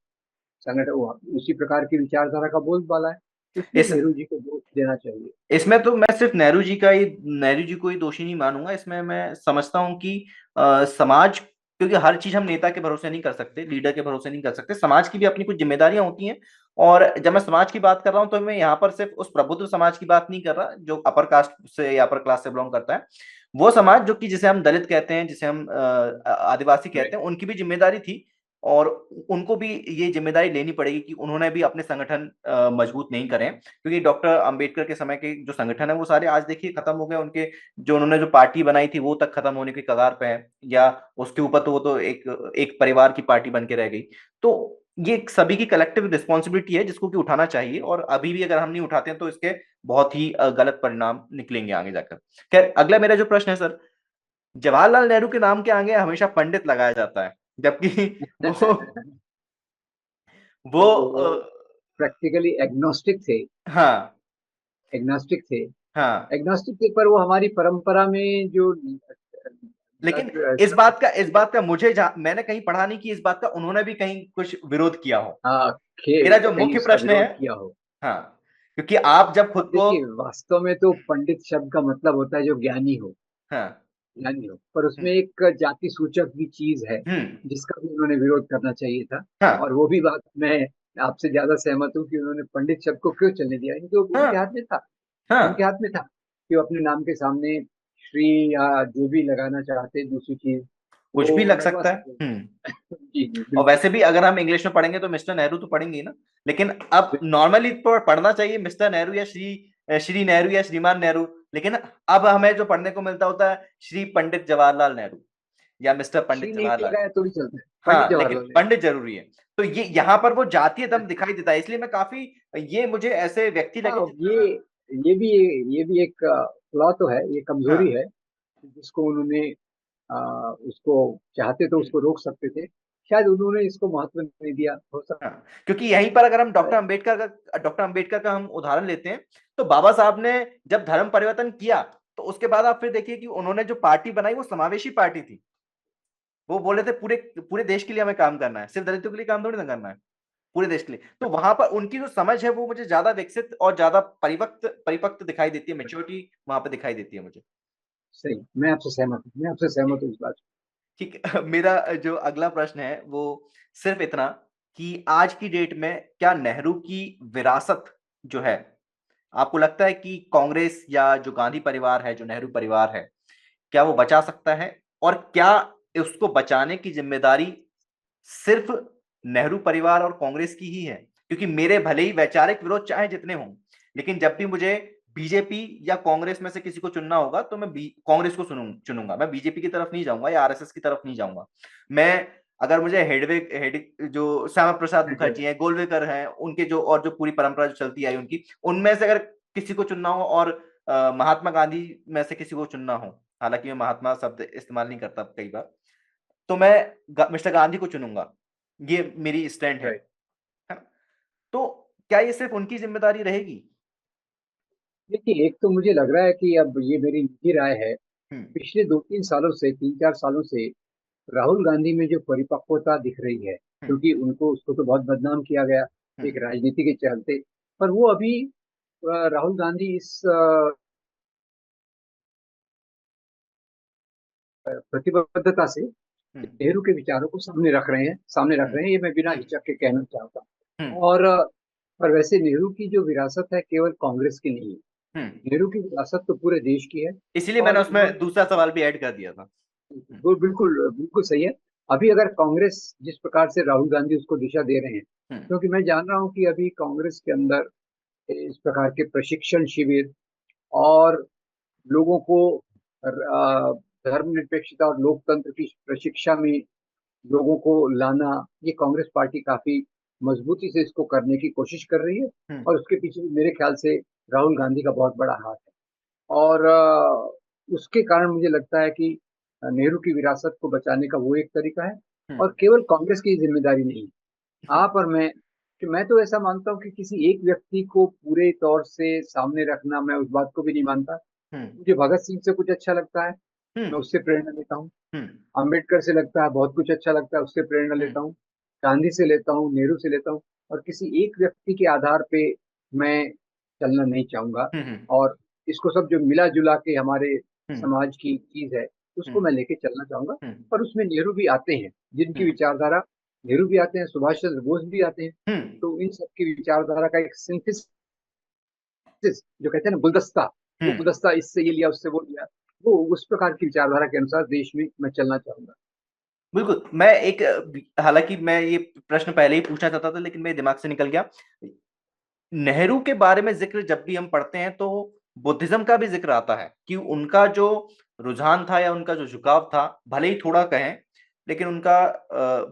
B: संगठन उसी प्रकार की विचारधारा का बोलबाला है, तो इसलिए
A: इस
B: नेहरू जी को दोष देना चाहिए।
A: इसमें तो मैं सिर्फ नेहरू जी को ही दोषी नहीं मानूंगा। इसमें मैं समझता हूं कि समाज, क्योंकि हर चीज हम नेता के भरोसे नहीं कर सकते, लीडर के भरोसे नहीं कर सकते, समाज की भी अपनी कुछ जिम्मेदारियां होती हैं। और जब मैं समाज की बात कर रहा हूं तो मैं यहाँ पर सिर्फ उस प्रबुद्ध समाज की बात नहीं कर रहा जो अपर कास्ट से या अपर क्लास से बिलोंग करता है। वो समाज जो कि जिसे हम दलित कहते हैं, जिसे हम आदिवासी कहते हैं, उनकी भी जिम्मेदारी थी। और उनको भी ये जिम्मेदारी लेनी पड़ेगी कि उन्होंने भी अपने संगठन मजबूत नहीं करें, क्योंकि डॉक्टर अंबेडकर के समय के जो संगठन है वो सारे आज देखिए खत्म हो गए। उनके जो उन्होंने जो पार्टी बनाई थी वो तक खत्म होने की कगार पे है, या उसके ऊपर तो वो तो एक एक परिवार की पार्टी बन के रह गई। तो ये एक सभी की कलेक्टिव रिस्पॉन्सिबिलिटी है जिसको कि उठाना चाहिए, और अभी भी अगर हम नहीं उठाते हैं तो इसके बहुत ही गलत परिणाम निकलेंगे आगे जाकर। खैर, अगला मेरा जो प्रश्न है सर, जवाहरलाल नेहरू के नाम के आगे हमेशा पंडित लगाया जाता है, जबकि वो
B: वो प्रैक्टिकली एग्नोस्टिक थे।
A: हाँ।
B: एग्नोस्टिक थे।
A: हाँ।
B: एग्नोस्टिक थे, पर वो हमारी परंपरा में जो
A: लेकिन इस बात का मैंने कहीं पढ़ा नहीं कि इस बात का उन्होंने भी कहीं कुछ विरोध किया हो।
B: हाँ,
A: मेरा जो
B: कहीं
A: मुख्य
B: उसका
A: प्रश्न है,
B: विरोध किया हो।
A: हाँ, क्योंकि आप जब खुद को,
B: देखिए वास्तव में तो पंडित शब्द का मतलब होता है जो ज्ञानी हो।
A: हाँ।
B: ज्ञानी हो, पर उसमें
A: हम्म।
B: एक जाति सूचक भी चीज है
A: हम्म।
B: जिसका भी उन्होंने विरोध करना चाहिए था। और
A: हाँ।
B: वो भी बात मैं आपसे ज्यादा सहमत हूँ कि उन्होंने पंडित शब्द को क्यों चलने दिया, क्योंकि
A: हाँ।
B: उनके हाथ में था। उनके
A: हाँ।
B: हाथ में था कि वो अपने नाम के सामने श्री या जो भी लगाना चाहते दूसरी चीज
A: कुछ भी
B: वो
A: लग
B: लगवा
A: सकता है।
B: सकते।
A: हम्म।
B: जी जी
A: और
B: बिल्कुल।
A: वैसे भी अगर हम इंग्लिश में पढ़ेंगे तो मिस्टर नेहरू तो पढ़ेंगे ही ना। लेकिन अब नॉर्मली तो पढ़ना चाहिए मिस्टर नेहरू या श्री नेहरू या श्रीमान नेहरू। लेकिन अब हमें जो पढ़ने को मिलता होता है श्री पंडित जवाहरलाल नेहरू या मिस्टर
B: श्री
A: पंडित
B: नहीं भी
A: जवाहरलाल।
B: लगाया तो भी चलता है, पंडित
A: हाँ, लेकिन
B: जवाहरलाल नेहरू।
A: पंडित जरूरी है। तो ये यहाँ पर वो जातीय दम दिखाई देता है, इसलिए मैं काफी, ये मुझे ऐसे व्यक्ति लगे
B: हाँ,
A: जिनका,
B: ये भी ये भी एक फ्लॉ तो है, ये कमजोरी
A: हाँ।
B: है जिसको उन्होंने उसको चाहते तो उसको रोक सकते थे। शायद उन्होंने इसको महत्व नहीं दिया, हो सकता
A: हाँ, क्योंकि यहीं पर अगर हम
B: है।
A: डॉक्टर अंबेडकर का हम उदाहरण लेते हैं, तो बाबा साहब ने जब धर्म परिवर्तन किया, तो उसके बाद आप फिर देखिए कि उन्होंने जो पार्टी बनाई वो समावेशी पार्टी थी। वो बोले थे पूरे पूरे देश के लिए हमें काम करना है, सिर्फ दलितों के लिए काम थोड़ी ना करना है, पूरे देश के लिए। तो वहां पर उनकी जो समझ है वो मुझे ज्यादा विकसित और ज्यादा परिपक्व दिखाई देती है, मेच्योरिटी वहां पर दिखाई देती है मुझे।
B: सही, मैं आपसे सहमत हूँ इस बात
A: ठीक है। मेरा जो अगला प्रश्न है वो सिर्फ इतना कि आज की डेट में क्या नेहरू की विरासत जो है, आपको लगता है कि कांग्रेस या जो गांधी परिवार है, जो नेहरू परिवार है, क्या वो बचा सकता है? और क्या उसको बचाने की जिम्मेदारी सिर्फ नेहरू परिवार और कांग्रेस की ही है? क्योंकि मेरे भले ही वैचारिक विरोध चाहे जितने हों, लेकिन जब भी मुझे बीजेपी या कांग्रेस में से किसी को चुनना होगा तो मैं कांग्रेस को चुनूंगा। मैं बीजेपी की तरफ नहीं जाऊंगा या आरएसएस की तरफ नहीं जाऊंगा। मैं, अगर मुझे जो श्यामा प्रसाद
B: है।
A: मुखर्जी हैं, गोलवेकर हैं, उनके जो और जो पूरी परंपरा जो चलती आई उनकी, उनमें से अगर किसी को चुनना हो, और महात्मा गांधी में से किसी को चुनना हो, हालांकि मैं महात्मा शब्द इस्तेमाल नहीं करता कई बार, तो मैं मिस्टर गांधी को चुनूंगा। ये मेरी स्टैंड है।
B: राइट।
A: है ना? तो क्या ये सिर्फ उनकी जिम्मेदारी रहेगी?
B: देखिए एक तो मुझे लग रहा है कि अब ये मेरी निजी राय है,
A: हम्म।
B: पिछले 2-3 सालों से, 3-4 सालों से राहुल गांधी में जो परिपक्वता दिख रही है,
A: हम्म।
B: क्योंकि उनको उसको तो बहुत बदनाम किया गया
A: हम्म।
B: एक राजनीति के चलते। पर वो अभी राहुल गांधी इस प्रतिबद्धता से नेहरू के विचारों को सामने रख रहे हैं, ये मैं बिना हिचक के कहना चाहता हूँ। और वैसे नेहरू की जो विरासत है केवल कांग्रेस की नहीं है, नेहरू की विरासत तो पूरे देश की है।
A: इसीलिए मैंने
B: और
A: उसमें दूसरा सवाल भी ऐड कर दिया था।
B: वो बिल्कुल बिल्कुल सही है। अभी अगर कांग्रेस जिस प्रकार से राहुल गांधी उसको दिशा दे रहे हैं,
A: हम्म
B: क्योंकि मैं जान रहा हूँ कि अभी कांग्रेस के अंदर इस प्रकार के प्रशिक्षण शिविर और लोगों को धर्मनिरपेक्षता और लोकतंत्र की प्रशिक्षा में लोगों को लाना, ये कांग्रेस पार्टी काफी मजबूती से इसको करने की कोशिश कर रही है।
A: हम्म
B: और उसके पीछे मेरे ख्याल से राहुल गांधी का बहुत बड़ा हाथ है। और उसके कारण मुझे लगता है कि नेहरू की विरासत को बचाने का वो एक तरीका है।
A: हम्म
B: और केवल कांग्रेस की जिम्मेदारी नहीं है, आप और मैं, कि मैं तो ऐसा मानता हूँ कि किसी एक व्यक्ति को पूरे तौर से सामने रखना, मैं उस बात को भी नहीं मानता।
A: हम्म
B: मुझे भगत सिंह से कुछ अच्छा लगता है,
A: हम्म
B: मैं उससे प्रेरणा लेता हूँ।
A: हम्म
B: अम्बेडकर से लगता है बहुत कुछ अच्छा लगता है, उससे प्रेरणा
A: हम्म
B: लेता हूँ। गांधी से लेता हूँ, नेहरू से लेता हूँ। और किसी एक व्यक्ति के आधार पे मैं चलना नहीं चाहूंगा।
A: हम्म
B: और इसको सब जो मिला जुला के हमारे
A: हम्म
B: समाज की चीज है, उसको
A: हम्म
B: मैं लेके चलना चाहूंगा।
A: हम्म
B: और उसमें नेहरू भी आते हैं, जिनकी
A: हम्म
B: विचारधारा, नेहरू भी आते हैं, सुभाष चंद्र बोस भी आते हैं।
A: हम्म
B: तो इन सबकी विचारधारा का एक सिंथेसिस, जो कहते हैं ना गुलदस्ता, वो
A: हम्म
B: गुलदस्ता इससे ये लिया उससे वो लिया, वो उस प्रकार की विचारधारा के अनुसार देश में मैं चलना चाहूंगा।
A: बिल्कुल। मैं एक हालांकि मैं ये प्रश्न पहले ही पूछना चाहता था लेकिन मेरे दिमाग से निकल गया। नेहरू के बारे में जिक्र जब भी हम पढ़ते हैं तो बुद्धिज्म का भी जिक्र आता है कि उनका जो रुझान था या उनका जो झुकाव था, भले ही थोड़ा कहें, लेकिन उनका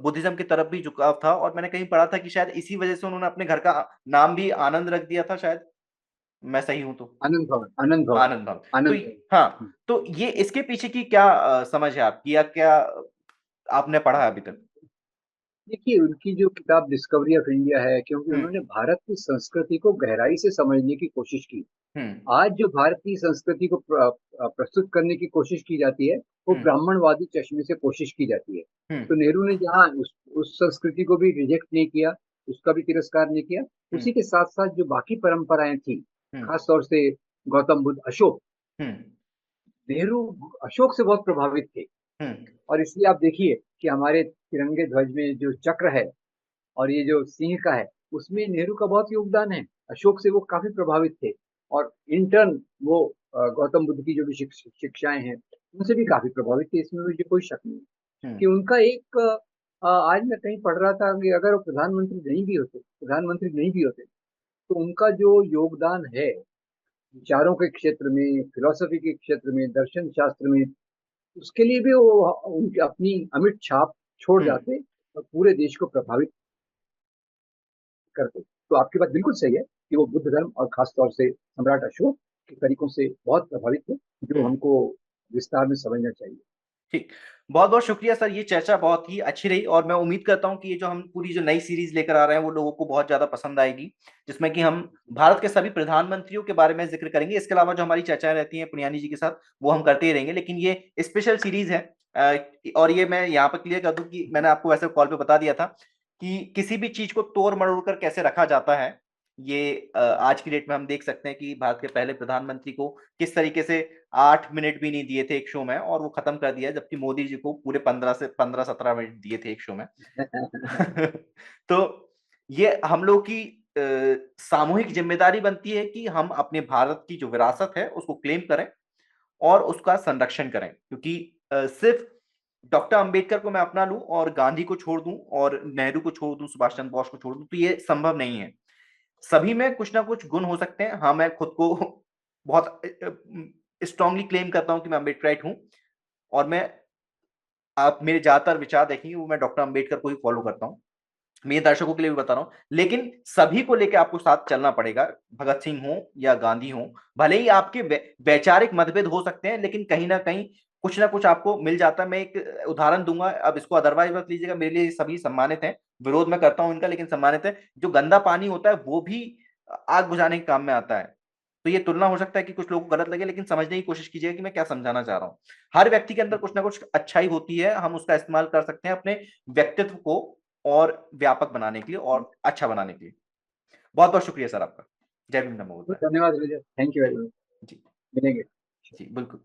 A: बुद्धिज्म की तरफ भी झुकाव था। और मैंने कहीं पढ़ा था कि शायद इसी वजह से उन्होंने अपने घर का नाम भी आनंद रख दिया था शायद। मैं सही हूं तो?
B: आनंद भवन, आनंद भवन,
A: आनंद भवन। तो
B: आनंद भवन।
A: हाँ, तो ये इसके पीछे की क्या समझ है आपकी, या क्या आपने पढ़ा है अभी तक?
B: देखिए, उनकी जो किताब डिस्कवरी ऑफ इंडिया है, क्योंकि
A: हम्म
B: उन्होंने भारत की संस्कृति को गहराई से समझने की कोशिश की।
A: हम्म
B: आज जो भारत की संस्कृति को प्रस्तुत करने की कोशिश की जाती है, वो
A: हम्म
B: ब्राह्मणवादी चश्मे से कोशिश की जाती है।
A: हम्म
B: तो नेहरू ने जहाँ उस संस्कृति को भी रिजेक्ट नहीं किया, उसका भी तिरस्कार नहीं किया,
A: हम्म
B: उसी के साथ साथ जो बाकी परंपराएं थी,
A: हम्म
B: खास तौर से गौतम बुद्ध, अशोक,
A: हम्म
B: नेहरू अशोक से बहुत प्रभावित थे।
A: हम्म
B: और इसलिए आप देखिए कि हमारे तिरंगे ध्वज में जो चक्र है और ये जो सिंह का है, उसमें नेहरू का बहुत योगदान है। अशोक से वो काफी प्रभावित थे। और इंटर्न वो गौतम बुद्ध की जो भी शिक्षाएं हैं, उनसे भी काफी प्रभावित थे, इसमें मुझे कोई शक नहीं
A: हम्म
B: कि उनका एक आज मैं कहीं पढ़ रहा था कि अगर वो प्रधानमंत्री नहीं भी होते, तो उनका जो योगदान है विचारों के क्षेत्र में, फिलोसफी के क्षेत्र में, दर्शन शास्त्र में, उसके लिए भी वो उनकी अपनी अमिट छाप छोड़
A: हम्म
B: जाते और पूरे देश को प्रभावित करते। तो आपकी बात बिल्कुल सही है कि वो बुद्ध धर्म और खास तौर से सम्राट अशोक के तरीकों से बहुत प्रभावित थे, जो
A: हम्म
B: हमको विस्तार में समझना चाहिए।
A: ठीक। बहुत बहुत शुक्रिया सर, ये चर्चा बहुत ही अच्छी रही और मैं उम्मीद करता हूँ कि ये जो हम पूरी जो नई सीरीज लेकर आ रहे हैं वो लोगों को बहुत ज्यादा पसंद आएगी, जिसमें कि हम भारत के सभी प्रधानमंत्रियों के बारे में जिक्र करेंगे। इसके अलावा जो हमारी चर्चाएं रहती हैं पुनियानी जी के साथ, वो हम करते ही रहेंगे, लेकिन ये स्पेशल सीरीज है। और ये मैं यहाँ पर क्लियर कर दूं कि मैंने आपको वैसे कॉल पे बता दिया था कि किसी भी चीज को तोड़ मरोड़ कर कैसे रखा जाता है। ये आज की डेट में हम देख सकते हैं कि भारत के पहले प्रधानमंत्री को किस तरीके से 8 मिनट भी नहीं दिए थे एक शो में और वो खत्म कर दिया, जबकि मोदी जी को पूरे 15 से 17 मिनट दिए थे एक शो में। तो ये हम लोग की सामूहिक जिम्मेदारी बनती है कि हम अपने भारत की जो विरासत है उसको क्लेम करें और उसका संरक्षण करें, क्योंकि सिर्फ डॉक्टर अंबेडकर को मैं अपना लूं और गांधी को छोड़ दूं और नेहरू को छोड़ दूं, सुभाष चंद्र बोस को छोड़ दूं, तो ये संभव नहीं है। सभी में कुछ ना कुछ गुण हो सकते हैं। हाँ, मैं खुद को बहुत स्ट्रांगली क्लेम करता हूं कि मैं अम्बेडकराइट हूं, और मैं, आप मेरे ज्यादातर विचार देखेंगे वो मैं डॉक्टर अंबेडकर को ही फॉलो करता हूं। मेरे दर्शकों के लिए भी बता रहा हूं, लेकिन सभी को लेकर आपको साथ चलना पड़ेगा। भगत सिंह हो या गांधी हो, भले ही आपके वैचारिक मतभेद हो सकते हैं, लेकिन कहीं ना कुछ आपको मिल जाता है। मैं एक उदाहरण दूंगा, अब इसको अदरवाइज मत लीजिएगा, मेरे लिए सभी सम्मानित हैं, विरोध में करता हूं इनका लेकिन सम्मानित है। जो गंदा पानी होता है वो भी आग बुझाने के काम में आता है। तो ये तुलना हो सकता है कि कुछ लोगों को गलत लगे, लेकिन समझने की कोशिश कीजिएगा कि मैं क्या समझाना चाह रहा हूं। हर व्यक्ति के अंदर कुछ ना कुछ अच्छाई होती है, हम उसका इस्तेमाल कर सकते हैं अपने व्यक्तित्व को और व्यापक बनाने के लिए और अच्छा बनाने के लिए। बहुत बहुत शुक्रिया सर आपका। जय भीम, नमो बुद्धाय।
B: धन्यवाद, थैंक यू
A: जी
B: वेरी मच।
A: जी
B: मिलेंगे।
A: जी बिल्कुल।